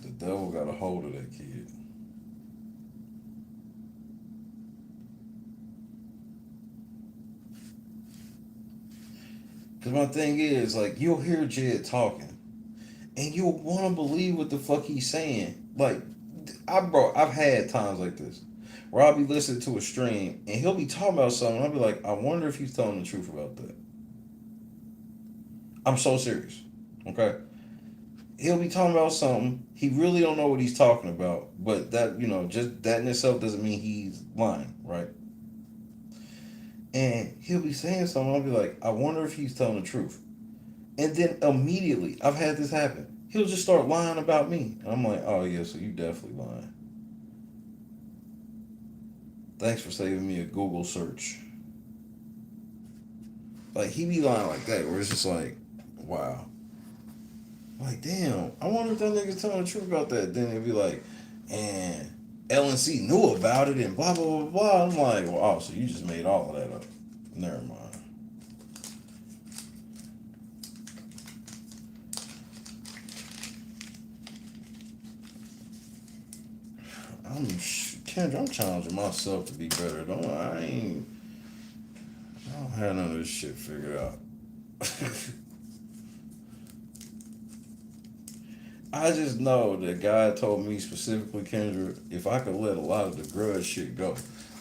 The devil got a hold of that kid. Because my thing is, like, you'll hear Jed talking, and you'll want to believe what the fuck he's saying. Like, I've had times like this where I'll be listening to a stream, and he'll be talking about something, and I'll be like, I wonder if he's telling the truth about that. I'm so serious, okay? He'll be talking about something, he really don't know what he's talking about, but that, just that in itself doesn't mean he's lying, right? And he'll be saying something, I'll be like, I wonder if he's telling the truth. And then immediately, I've had this happen, he'll just start lying about me. And I'm like, oh yeah, so you definitely lying. Thanks for saving me a Google search. Like, he be lying like that, where it's just like, wow. Like, damn, I wonder if that nigga's telling the truth about that. Then it'd be like, and LNC knew about it and blah, blah, blah, blah. I'm like, well, oh, so you just made all of that up. Never mind. Kendra, I'm challenging myself to be better. I don't have none of this shit figured out. I just know that God told me specifically, Kendra, if I could let a lot of the grudge shit go,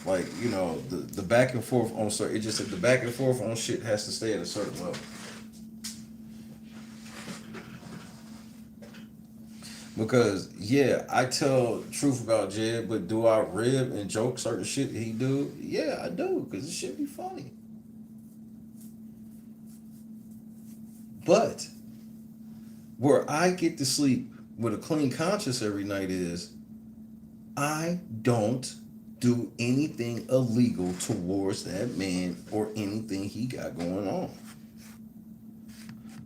like, the back and forth on certain, it just said the back and forth on shit has to stay at a certain level. Because, yeah, I tell truth about Jed, but do I rib and joke certain shit he do? Yeah, I do, because it should be funny. But where I get to sleep with a clean conscience every night is I don't do anything illegal towards that man or anything he got going on.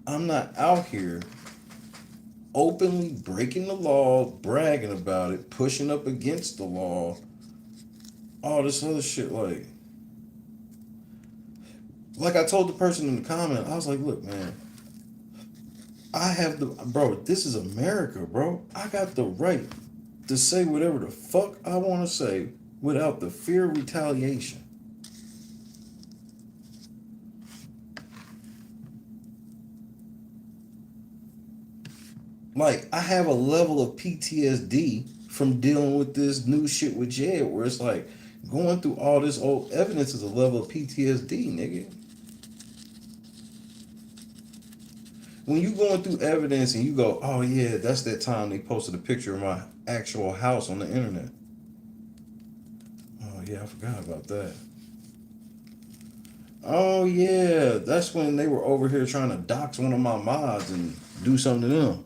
I'm not out here openly breaking the law, bragging about it, pushing up against the law, all this other shit. Like I told the person in the comment, I was like, look, man, bro, this is America, bro. I got the right to say whatever the fuck I want to say without the fear of retaliation. Like, I have a level of PTSD from dealing with this new shit with Jed, where it's like going through all this old evidence is a level of PTSD, nigga. When you going through evidence and you go, oh yeah, that's that time they posted a picture of my actual house on the internet. Oh yeah, I forgot about that. Oh yeah, that's when they were over here trying to dox one of my mods and do something to them.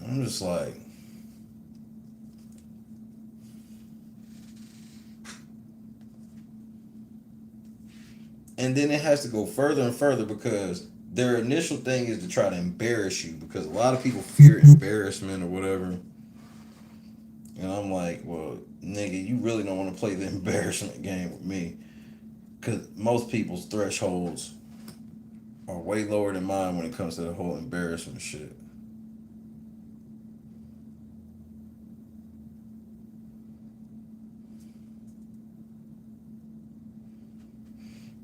I'm just like, and then it has to go further and further because their initial thing is to try to embarrass you because a lot of people fear embarrassment or whatever. And I'm like, well, nigga, you really don't want to play the embarrassment game with me because most people's thresholds are way lower than mine when it comes to the whole embarrassment shit.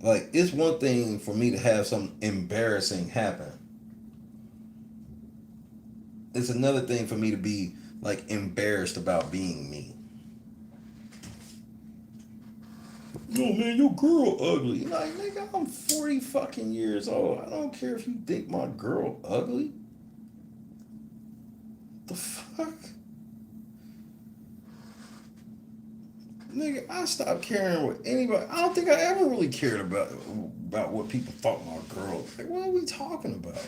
Like, it's one thing for me to have something embarrassing happen. It's another thing for me to be like embarrassed about being me. Yo, man, your girl ugly. Like, nigga, I'm 40 fucking years old. I don't care if you think my girl ugly. The fuck? Nigga, I stopped caring what anybody. I don't think I ever really cared about what people thought my girl. Like, what are we talking about?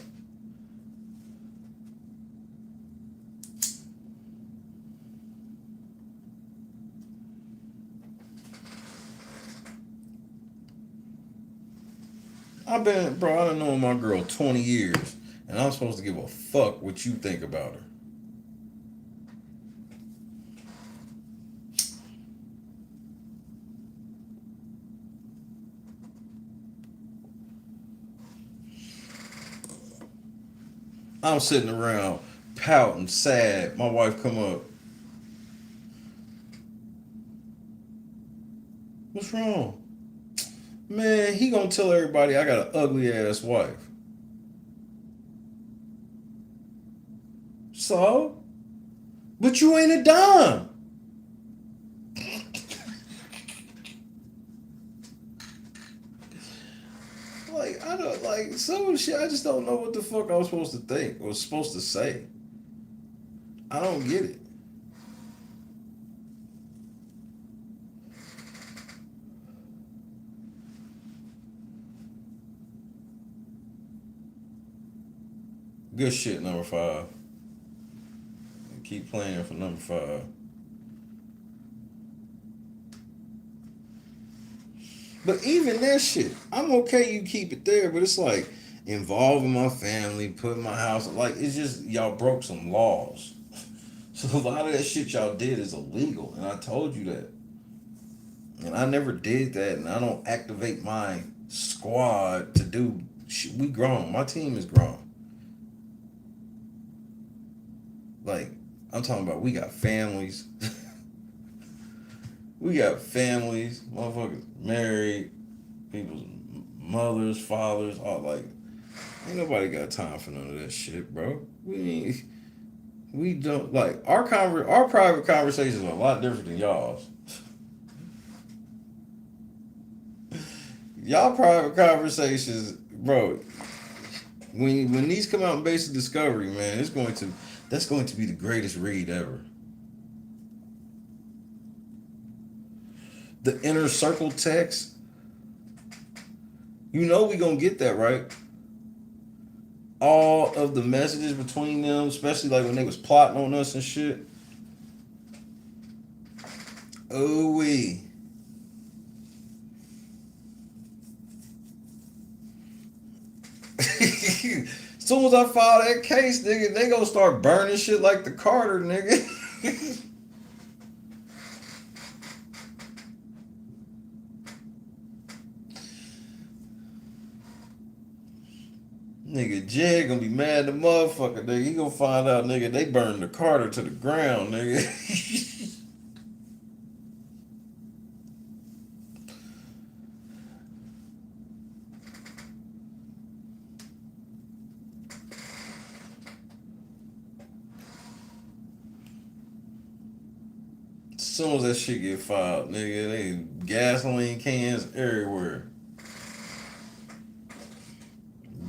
I done known my girl 20 years, and I'm supposed to give a fuck what you think about her. I'm sitting around pouting, sad. My wife come up. What's wrong? Man, he gonna tell everybody I got an ugly ass wife. So? But you ain't a dime. Like, I don't like some of the shit. I just don't know what the fuck I was supposed to think or supposed to say. I don't get it. Good shit, number five. Keep playing for number five. But even that shit, I'm okay you keep it there, but it's like involving my family, putting my house, like it's just y'all broke some laws. So a lot of that shit y'all did is illegal, and I told you that. And I never did that, and I don't activate my squad to do shit. We grown. My team is grown. Like, I'm talking about we got families. We got families, motherfuckers married, people's mothers, fathers, all like, ain't nobody got time for none of that shit, bro. We don't like our private conversations are a lot different than y'all's. Y'all private conversations, bro. When these come out in Basic Discovery, man, that's going to be the greatest read ever. The inner circle text, You know we gonna get that, right? All of the messages between them, especially like when they was plotting on us and shit. Oh we. As soon as I file that case, nigga, they gonna start burning shit like the Carter, nigga. Nigga, Jed gonna be mad the motherfucker, nigga. He gonna find out, nigga, they burned the Carter to the ground, nigga. As soon as that shit get filed, nigga, they gasoline cans everywhere.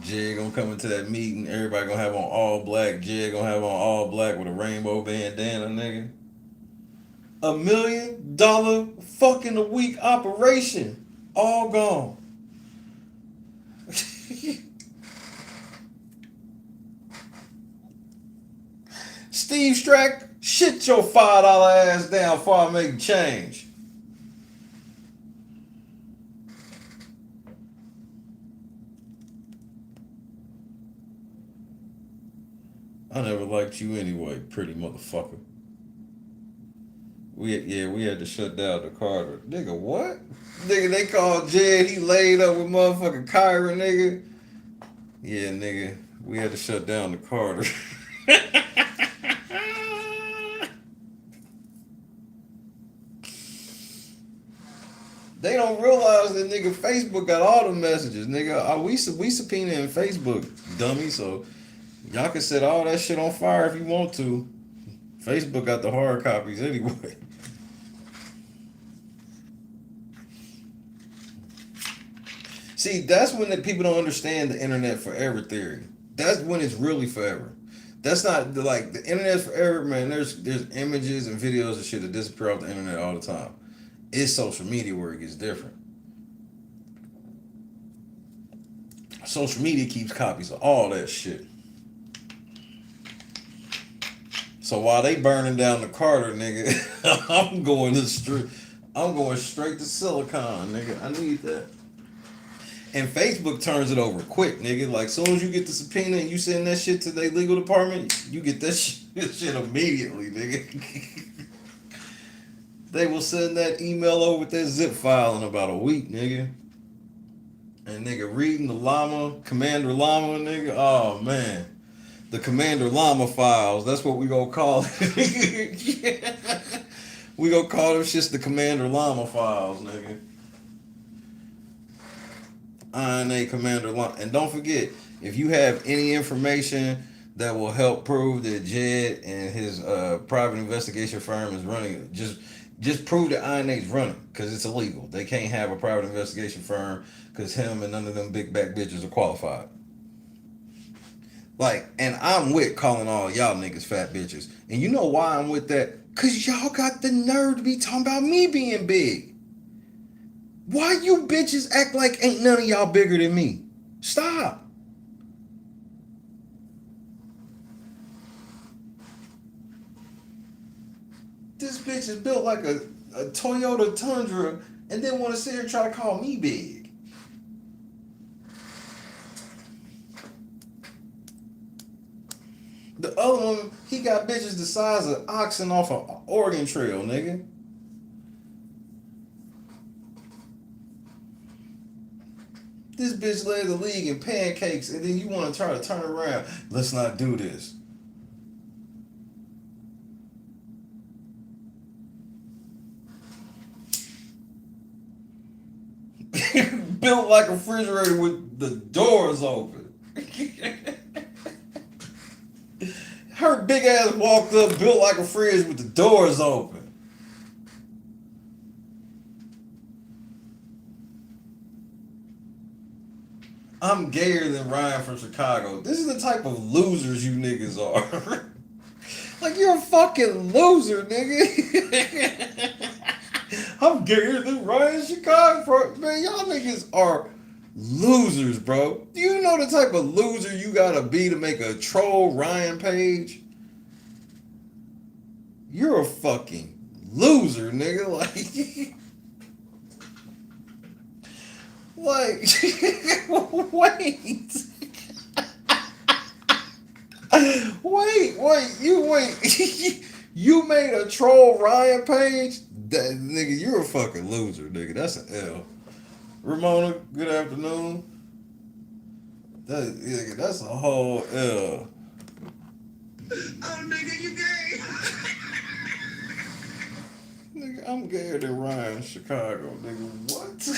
Jed gonna come into that meeting, everybody gonna have on all black, Jed gonna have on all black with a rainbow bandana, nigga. $1 million fucking a week operation. All gone. Steve Strack, shit your $5 ass down before I make a change. I never liked you anyway, pretty motherfucker. We had to shut down the Carter. Nigga, what? Nigga, they called Jed, he laid up with motherfucking Kyra, nigga. Yeah, nigga, we had to shut down the Carter. They don't realize that nigga Facebook got all the messages, nigga. We subpoena in Facebook, dummy. So y'all can set all that shit on fire if you want to. Facebook got the hard copies anyway. See, that's when the people don't understand the internet forever theory. That's when it's really forever. That's not like the internet's forever, man. There's images and videos and shit that disappear off the internet all the time. It's social media where it gets different. Social media keeps copies of all that shit. So while they burning down the Carter, nigga, I'm going straight to Silicon, nigga. I need that. And Facebook turns it over quick, nigga. Like, soon as you get the subpoena and you send that shit to their legal department, you get that shit immediately, nigga. They will send that email over with that zip file in about a week, nigga. And nigga reading the llama, Commander Llama, nigga. Oh man. The Commander Llama files. That's what we gonna call it. We gonna call them shits the Commander Llama files, nigga. INA Commander Llama. And don't forget, if you have any information that will help prove that Jed and his private investigation firm is running, just prove that INA's running, because it's illegal. They can't have a private investigation firm because him and none of them big back bitches are qualified. Like, and I'm with calling all y'all niggas fat bitches. And you know why I'm with that? Because y'all got the nerve to be talking about me being big. Why you bitches act like ain't none of y'all bigger than me? Stop. This bitch is built like a Toyota Tundra and then want to sit here and try to call me big. The other one, he got bitches the size of oxen off an Oregon Trail, nigga. This bitch led the league in pancakes, and then you want to try to turn around. Let's not do this. Built like a refrigerator with the doors open. Her big ass walked up, built like a fridge with the doors open. I'm gayer than Ryan from Chicago. This is the type of losers you niggas are. Like, you're a fucking loser, nigga. I'm gayer than Ryan Chicago. Man, y'all niggas are Losers, bro. Do you know the type of loser you gotta be to make a troll Ryan page? You're a fucking loser, nigga. Like, wait. Wait. You made a troll Ryan page? That nigga, you're a fucking loser, nigga. That's an L. Ramona, good afternoon. That's a whole L. Oh, nigga, you gay. Nigga, I'm gayer than Ryan Chicago, nigga. What?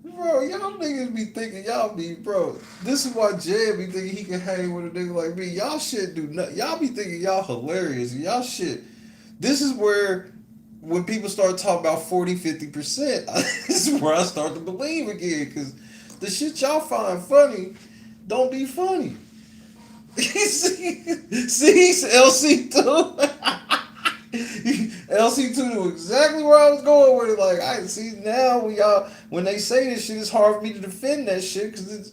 Bro, y'all niggas be thinking bro. This is why Jed be thinking he can hang with a nigga like me. Y'all shit do not. Y'all be thinking y'all hilarious. Y'all shit. This is where when people start talking about 40-50%, this is where I start to believe again. Because the shit y'all find funny don't be funny. See, LC2. LC2 knew exactly where I was going with it. Like, I see now when they say this shit, it's hard for me to defend that shit because this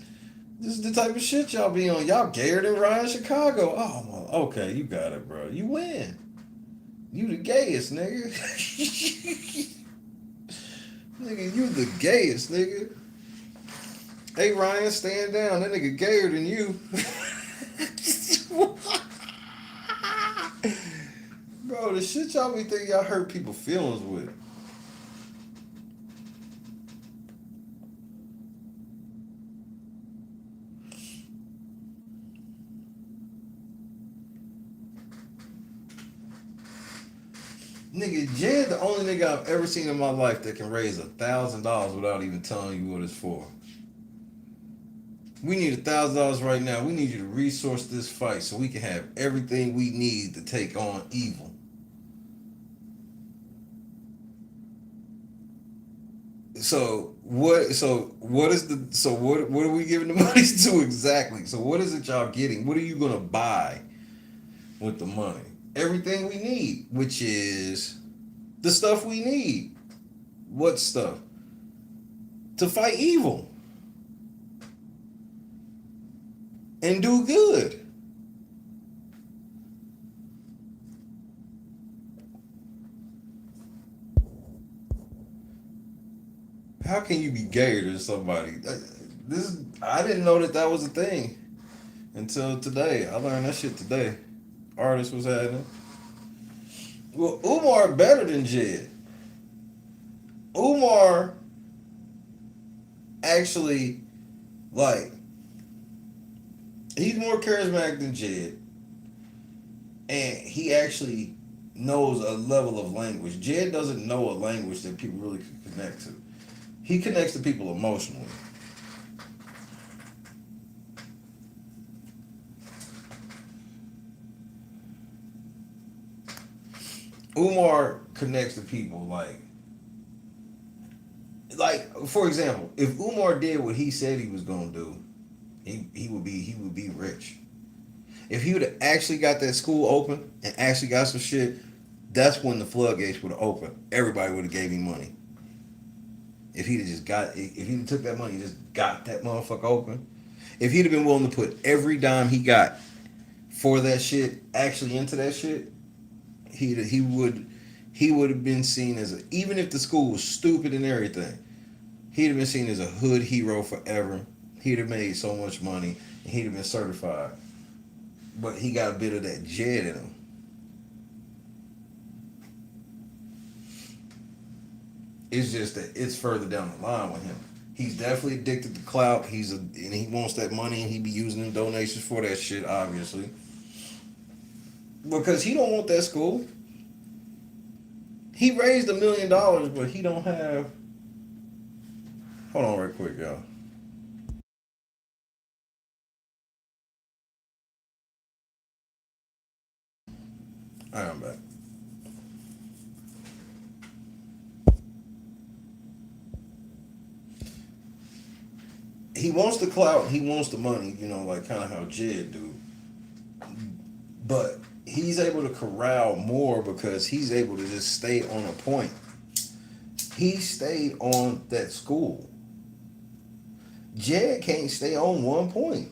is the type of shit y'all be on. Y'all gayer than Ryan Chicago. Oh, well, okay, you got it, bro. You win. You the gayest, nigga. Nigga, you the gayest, nigga. Hey, Ryan, stand down. That nigga gayer than you. Bro, the shit y'all be thinking y'all hurt people's feelings with. Nigga, Jed the only nigga I've ever seen in my life that can raise $1,000 without even telling you what it's for. We need $1,000 right now. We need you to resource this fight so we can have everything we need to take on evil. What are we giving the money to exactly? So what is it y'all getting? What are you gonna buy with the money? Everything we need, which is the stuff we need. What stuff? To fight evil and do good. How can you be gayer than somebody? I didn't know that was a thing until today. I learned that shit today. Artist was having. Well, Umar better than Jed. Umar actually, like, he's more charismatic than Jed, and he actually knows a level of language. Jed doesn't know a language that people really can connect to. He connects to people emotionally. Umar connects to people like for example, if Umar did what he said he was gonna do, he would be rich. If he would have actually got that school open and actually got some shit, that's when the floodgates would have opened. Everybody would have gave him money. If he'd took that money and just got that motherfucker open, if he'd have been willing to put every dime he got for that shit actually into that shit, he would have been seen as even if the school was stupid and everything, he'd have been seen as a hood hero forever. He'd have made so much money and he'd have been certified. But he got a bit of that Jed in him. It's just that it's further down the line with him. He's definitely addicted to clout. And he wants that money, and he be using them donations for that shit, obviously. Because he don't want that school. He raised $1 million, but he don't have. Hold on, right quick, y'all. All right, I'm back. He wants the clout, he wants the money, like kind of how Jed do. But he's able to corral more because he's able to just stay on a point. He stayed on that school. Jed can't stay on one point.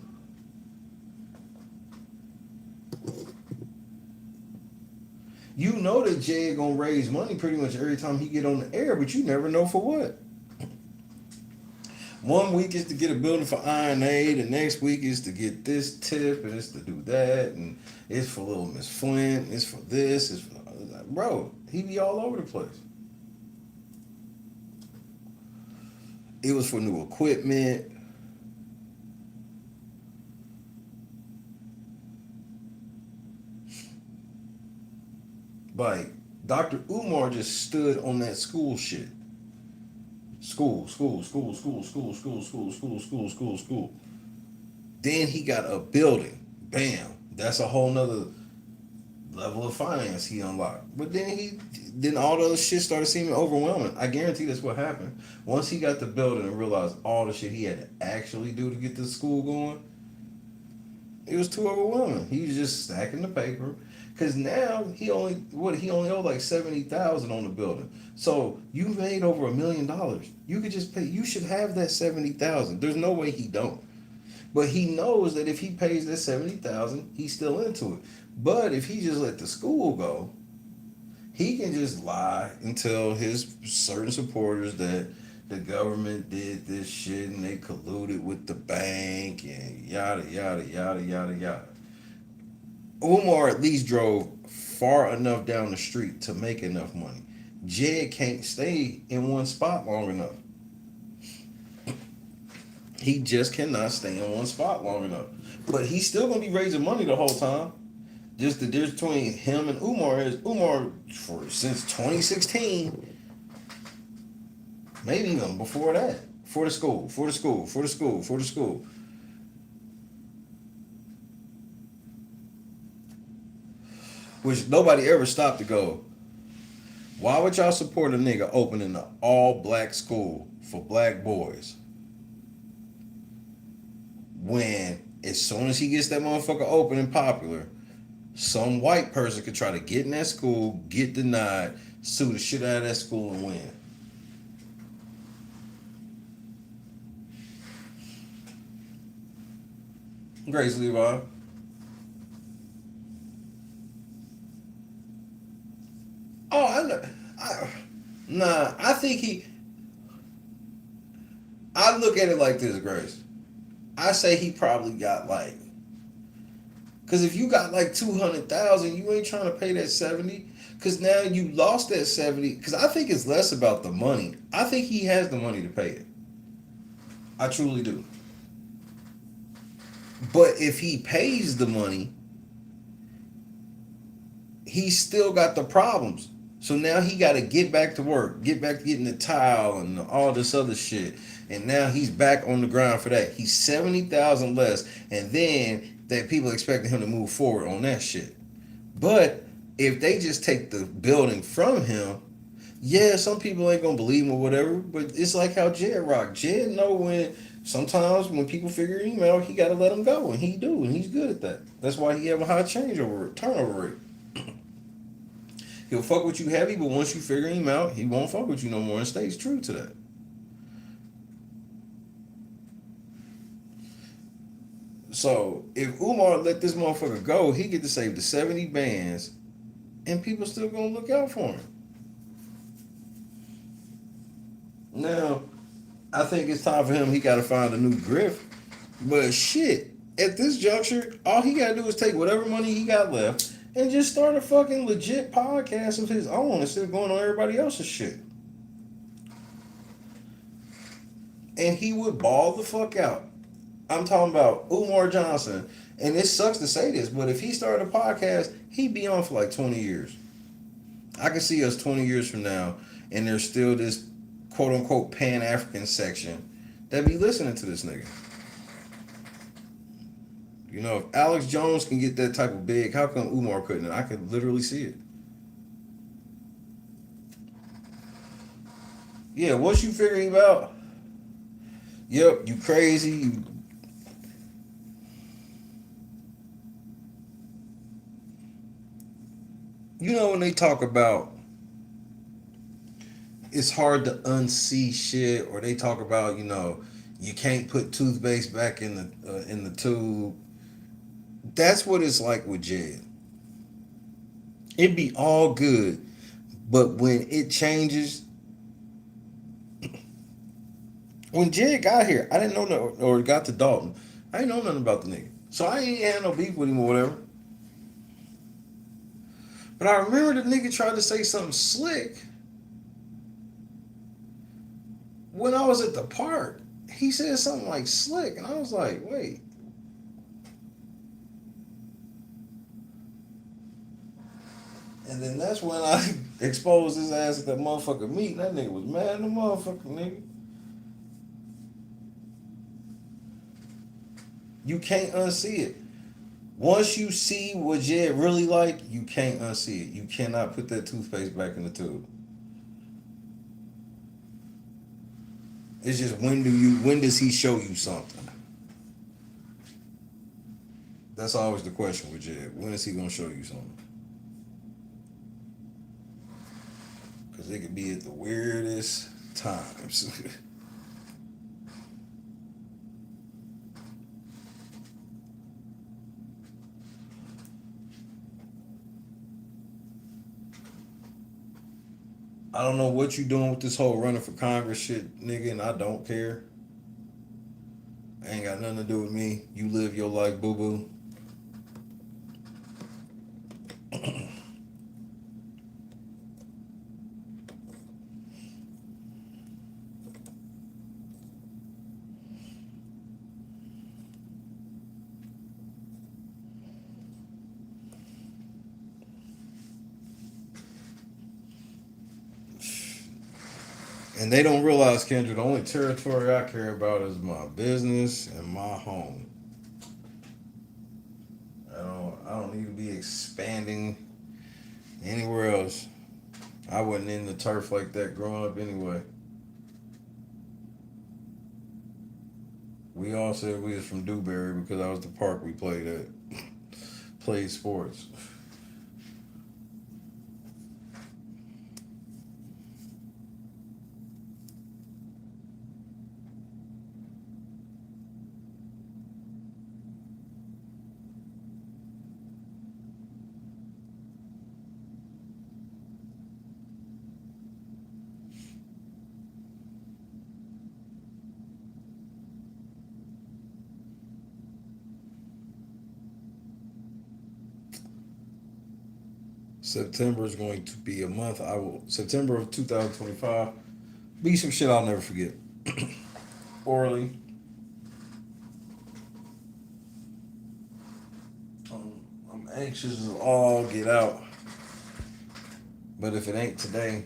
You know that Jed gonna raise money pretty much every time he get on the air, but you never know for what. One week is to get a building for Iron A, the next week is to get this tip, and it's to do that, and it's for little Miss Flint, it's for this, it's for bro, he be all over the place. It was for new equipment. Like Dr. Umar just stood on that school shit. School. Then he got a building. Bam. That's a whole nother level of finance he unlocked. But then all the other shit started seeming overwhelming. I guarantee that's what happened. Once he got the building and realized all the shit he had to actually do to get the school going, it was too overwhelming. He was just stacking the paper. Cause now he only owed like 70,000 on the building. So you made over $1,000,000. You could just pay. You should have that 70,000. There's no way he don't. But he knows that if he pays that 70,000, he's still into it. But if he just let the school go, he can just lie and tell his certain supporters that the government did this shit and they colluded with the bank and yada yada yada yada yada. Umar at least drove far enough down the street to make enough money. Jed can't stay in one spot long enough. He just cannot stay in one spot long enough. But he's still gonna be raising money the whole time. Just the difference between him and Umar is Umar since 2016, maybe even before that, for the school. Which nobody ever stopped to go, why would y'all support a nigga opening an all black school for black boys when as soon as he gets that motherfucker open and popular, some white person could try to get in that school, get denied, sue the shit out of that school and win? Grace Levi. Oh, I know. I think I look at it like this, Grace. I say he probably got like, because if you got like 200,000, you ain't trying to pay that 70. Because now you lost that 70. Because I think it's less about the money. I think he has the money to pay it. I truly do. But if he pays the money, he's still got the problems. So now he got to get back to work, get back to getting the tile and all this other shit. And now he's back on the ground for that. He's 70,000 less. And then that people expecting him to move forward on that shit. But if they just take the building from him, yeah, some people ain't gonna believe him or whatever. But it's like how Jed rock. Jed know when sometimes when people figure him out, he got to let him go, and he do, and he's good at that. That's why he have a high turnover rate. He'll fuck with you heavy, but once you figure him out, he won't fuck with you no more and stays true to that. So if Umar let this motherfucker go, he get to save the 70 bands, and people still gonna look out for him. Now, I think it's time for him. He got to find a new grift. But shit, at this juncture, all he got to do is take whatever money he got left and just start a fucking legit podcast of his own instead of going on everybody else's shit. And he would ball the fuck out. I'm talking about Umar Johnson. And it sucks to say this, but if he started a podcast, he'd be on for like 20 years. I can see us 20 years from now, and there's still this quote-unquote Pan-African section that be listening to this nigga. You know, if Alex Jones can get that type of big, how come Umar couldn't? I could literally see it. Yeah, once you figure him out, yep, you crazy. You know when they talk about it's hard to unsee shit, or they talk about, you can't put toothpaste back in the tube. That's what it's like with Jed. It'd be all good, but when it changes, when Jed got here, I didn't know no, or got to Dalton, I didn't know nothing about the nigga, so I ain't had no beef with him or whatever. But I remember the nigga tried to say something slick when I was at the park. He said something like slick, and I was like, wait. And then that's when I exposed his ass at that motherfucker meeting. That nigga was mad in the motherfucker, nigga. You can't unsee it. Once you see what Jed really like, you can't unsee it. You cannot put that toothpaste back in the tube. It's just when does he show you something? That's always the question with Jed. When is he gonna show you something? Because it could be at the weirdest times. I don't know what you doing with this whole running for Congress shit, nigga, and I don't care. Ain't got nothing to do with me. You live your life, boo boo. And they don't realize, Kendra, the only territory I care about is my business and my home. I don't need to be expanding anywhere else. I wasn't in the turf like that growing up anyway. We all said we was from Dewberry because that was the park we played at. Played sports. September is going to be a month. September of 2025 be some shit I'll never forget. Orally. I'm anxious as all get out. But if it ain't today,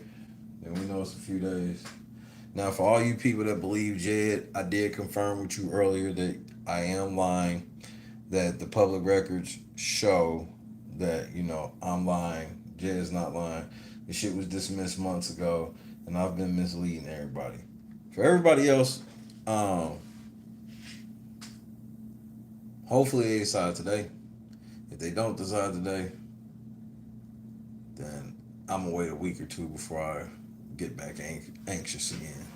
then we know it's a few days. Now, for all you people that believe Jed, I did confirm with you earlier that I am lying. That the public records show that, I'm lying. Jed's not lying. The shit was dismissed months ago, and I've been misleading everybody. For everybody else, hopefully they decide today. If they don't decide today, then I'm gonna wait a week or two before I get back anxious again.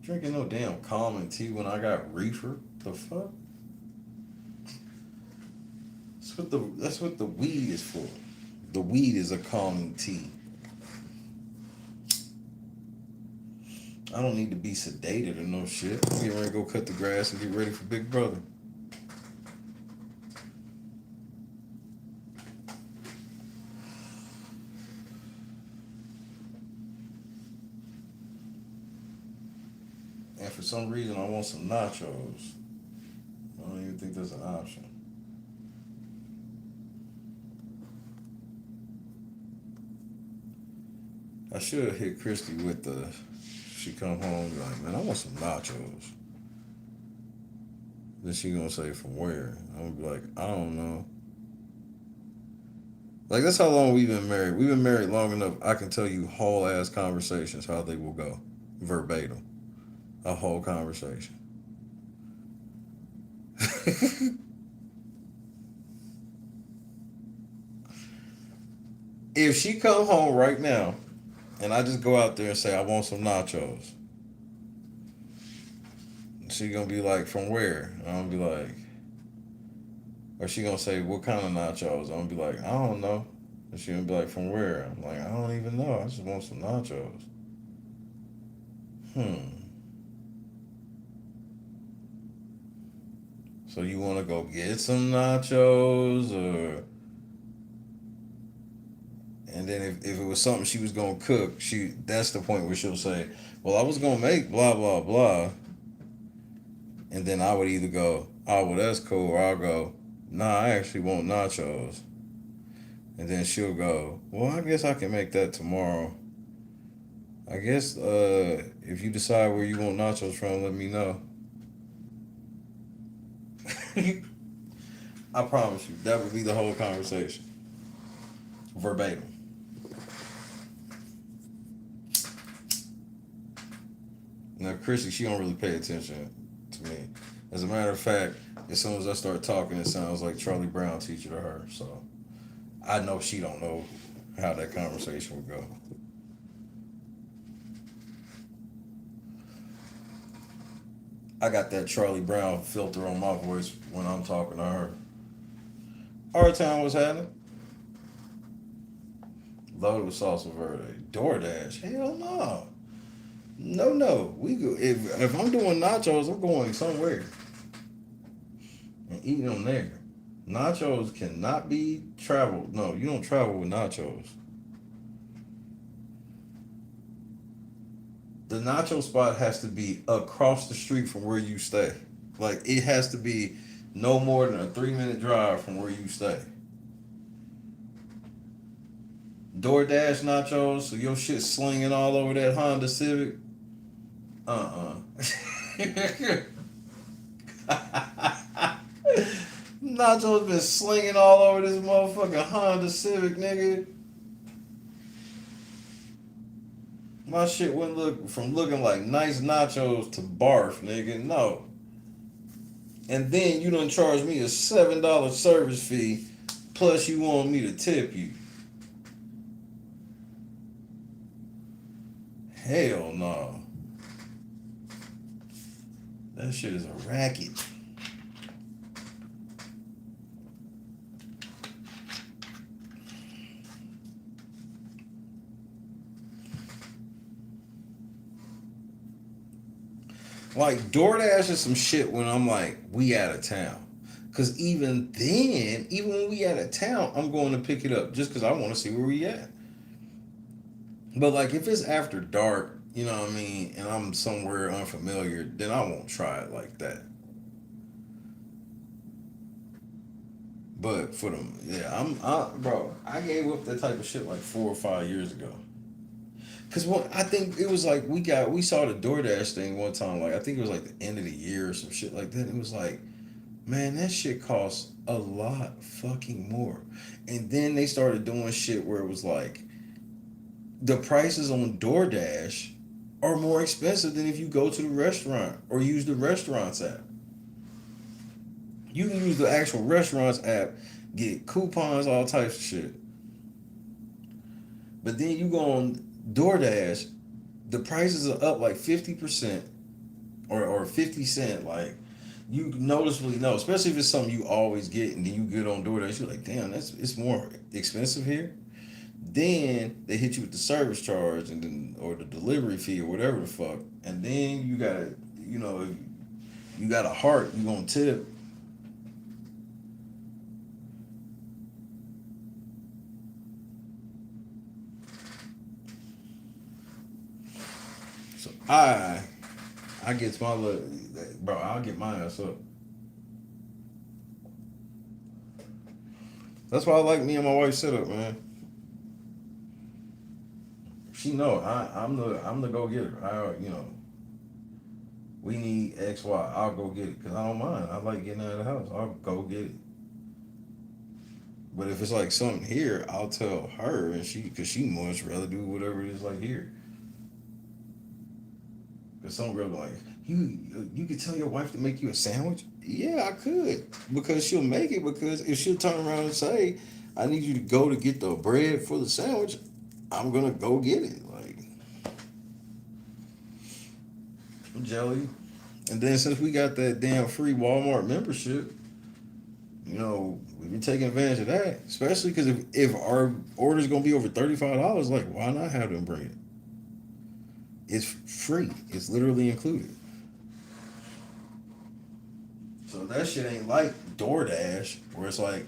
Drinking no damn calming tea when I got reefer. The fuck? That's what the weed is for. The weed is a calming tea. I don't need to be sedated or no shit. I'm getting ready to go cut the grass and get ready for Big Brother. And for some reason, I want some nachos. I don't even think that's an option. I should have hit Christy with the. She come home and be like, man, I want some nachos. Then she gonna say, from where? I'm gonna be like, I don't know. Like, that's how long we've been married. We've been married long enough. I can tell you whole ass conversations how they will go, verbatim, a whole conversation. If she come home right now and I just go out there and say I want some nachos, she gonna be like, from where? And I'm gonna be like, or she gonna say, what kind of nachos? I'm gonna be like, I don't know. And she gonna be like, from where? I'm like, I don't even know. I just want some nachos. Hmm. So you wanna go get some nachos, or and then if it was something she was gonna cook, that's the point where she'll say, well, I was gonna make blah blah blah, and then I would either go, oh well, that's cool, or I'll go, nah, I actually want nachos. And then she'll go, well, I guess I can make that tomorrow. I guess if you decide where you want nachos from, let me know. I promise you, that would be the whole conversation. Verbatim. Now, Chrissy, she don't really pay attention to me. As a matter of fact, as soon as I start talking, it sounds like Charlie Brown teaching to her. So I know she don't know how that conversation would go. I got that Charlie Brown filter on my voice when I'm talking to her. Our town was having loaded with salsa verde. DoorDash. Hell no. No, no. We go if I'm doing nachos, I'm going somewhere and eating them there. Nachos cannot be traveled. No, you don't travel with nachos. The nacho spot has to be across the street from where you stay. Like it has to be no more than a 3 minute drive from where you stay. DoorDash nachos, so your shit slinging all over that Honda Civic. Nachos been slinging all over this motherfucking Honda Civic, nigga. My shit went look from looking like nice nachos to barf, nigga. No. And then you done charge me a $7 service fee, plus you want me to tip you. Hell no. That shit is a racket. Like DoorDash is some shit when I'm like, we out of town. Cause even then, even when we out of town, I'm going to pick it up just cause I want to see where we at. But like if it's after dark, you know what I mean, and I'm somewhere unfamiliar, then I won't try it like that. But for them, yeah, bro, I gave up that type of shit like 4 or 5 years ago. Cause what I think it was like we saw the DoorDash thing one time, like I think it was like the end of the year or some shit like that. It was like, man, that shit costs a lot fucking more. And then they started doing shit where it was like the prices on DoorDash are more expensive than if you go to the restaurant or use the restaurants app. You can use the actual restaurants app, get coupons, all types of shit. But then you go on DoorDash, the prices are up like 50% or 50 cent. Like you noticeably know, especially if it's something you always get and then you get on DoorDash, you're like, damn, it's more expensive here. Then they hit you with the service charge and then or the delivery fee or whatever the fuck. And then you gotta, if you got a heart, you gonna tip. So I get my little bro, I'll get my ass up. That's why I like me and my wife setup, man. She know I'm the go getter. We need X Y. I'll go get it because I don't mind. I like getting out of the house. I'll go get it. But if it's like something here, I'll tell her, and because she much rather do whatever it is like here. Because some girl be like, you could tell your wife to make you a sandwich. Yeah, I could because she'll make it. Because if she'll turn around and say, I need you to go to get the bread for the sandwich. I'm gonna go get it. Like jelly. And then since we got that damn free Walmart membership, we've been taking advantage of that. Especially because if our order's gonna be over $35, like why not have them bring it? It's free. It's literally included. So that shit ain't like DoorDash, where it's like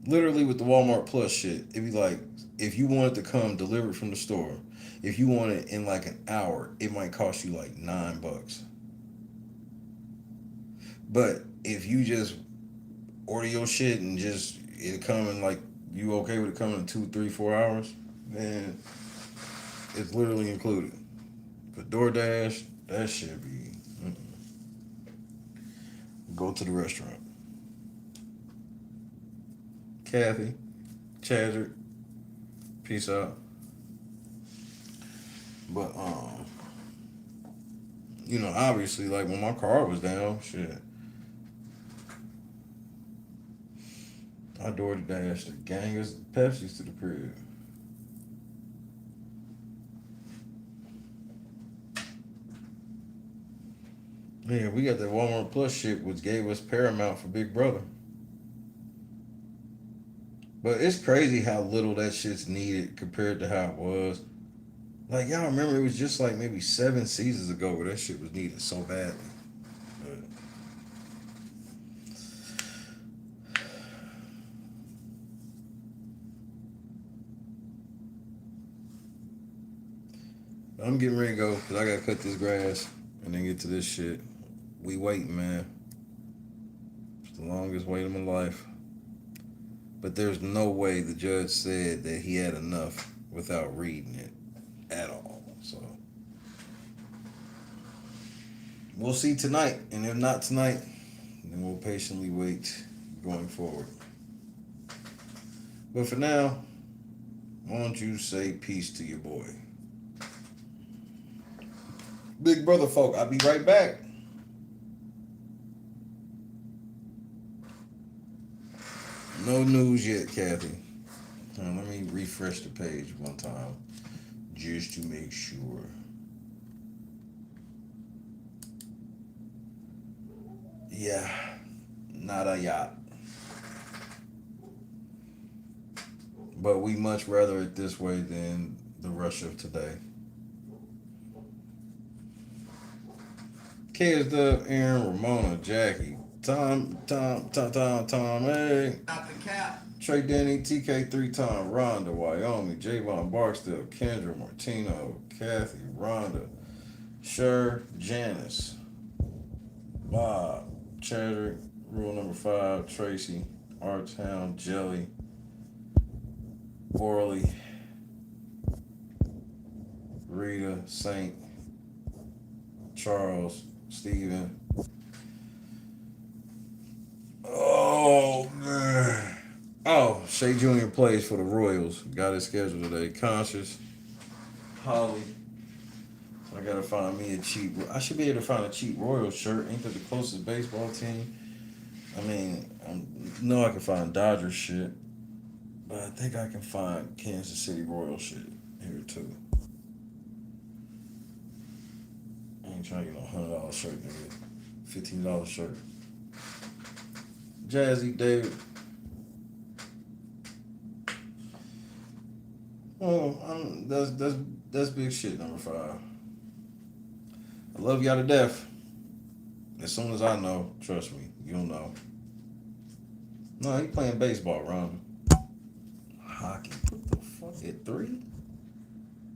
literally with the Walmart Plus shit, it'd be like if you wanted to come delivered from the store, if you want it in like an hour, it might cost you like $9. But if you just order your shit and just it come in like you okay with it coming in 2, 3, 4 hours, then it's literally included. But DoorDash, that shit be go to the restaurant. Kathy, Chadrick, peace out. But obviously, like when my car was down, shit, I DoorDashed the gang of Pepsis to the crib. Yeah, we got that Walmart Plus shit, which gave us Paramount for Big Brother. But it's crazy how little that shit's needed compared to how it was. Like, y'all remember it was just like maybe 7 seasons ago where that shit was needed so badly. But I'm getting ready to go because I got to cut this grass and then get to this shit. We waiting, man. It's the longest wait of my life. But there's no way the judge said that he had enough without reading it at all. So we'll see tonight. And if not tonight, then we'll patiently wait going forward. But for now, why don't you say peace to your boy? Big brother folk, I'll be right back. No news yet, Kathy. Let me refresh the page one time just to make sure. Yeah, not a yacht. But we much rather it this way than the rush of today. Kids, Aaron, Ramona, Jackie, Tom, hey. Not the cap. Trey Denny, TK 3-time, Rhonda, Wyoming, Javon Barksdale, Kendra, Martino, Kathy, Rhonda, Sher, Janice, Bob, Chadrick, Rule Number 5, Tracy, R-Town, Jelly, Orly, Rita, Saint, Charles, Steven. Oh, man. Oh, Shay Jr. plays for the Royals. Got his schedule today. Conscious, Holly. I gotta find me a cheap. I should be able to find a cheap Royals shirt. Ain't that the closest baseball team? I mean, I know I can find Dodgers shit, but I think I can find Kansas City Royals shit here too. I ain't trying to get no $100 shirt, nigga. $15 shirt. Jazzy David. Oh, that's big shit. Number 5. I love y'all to death. As soon as I know, trust me, you'll know. No, he playing baseball, Ron. Hockey. What the fuck? At 3?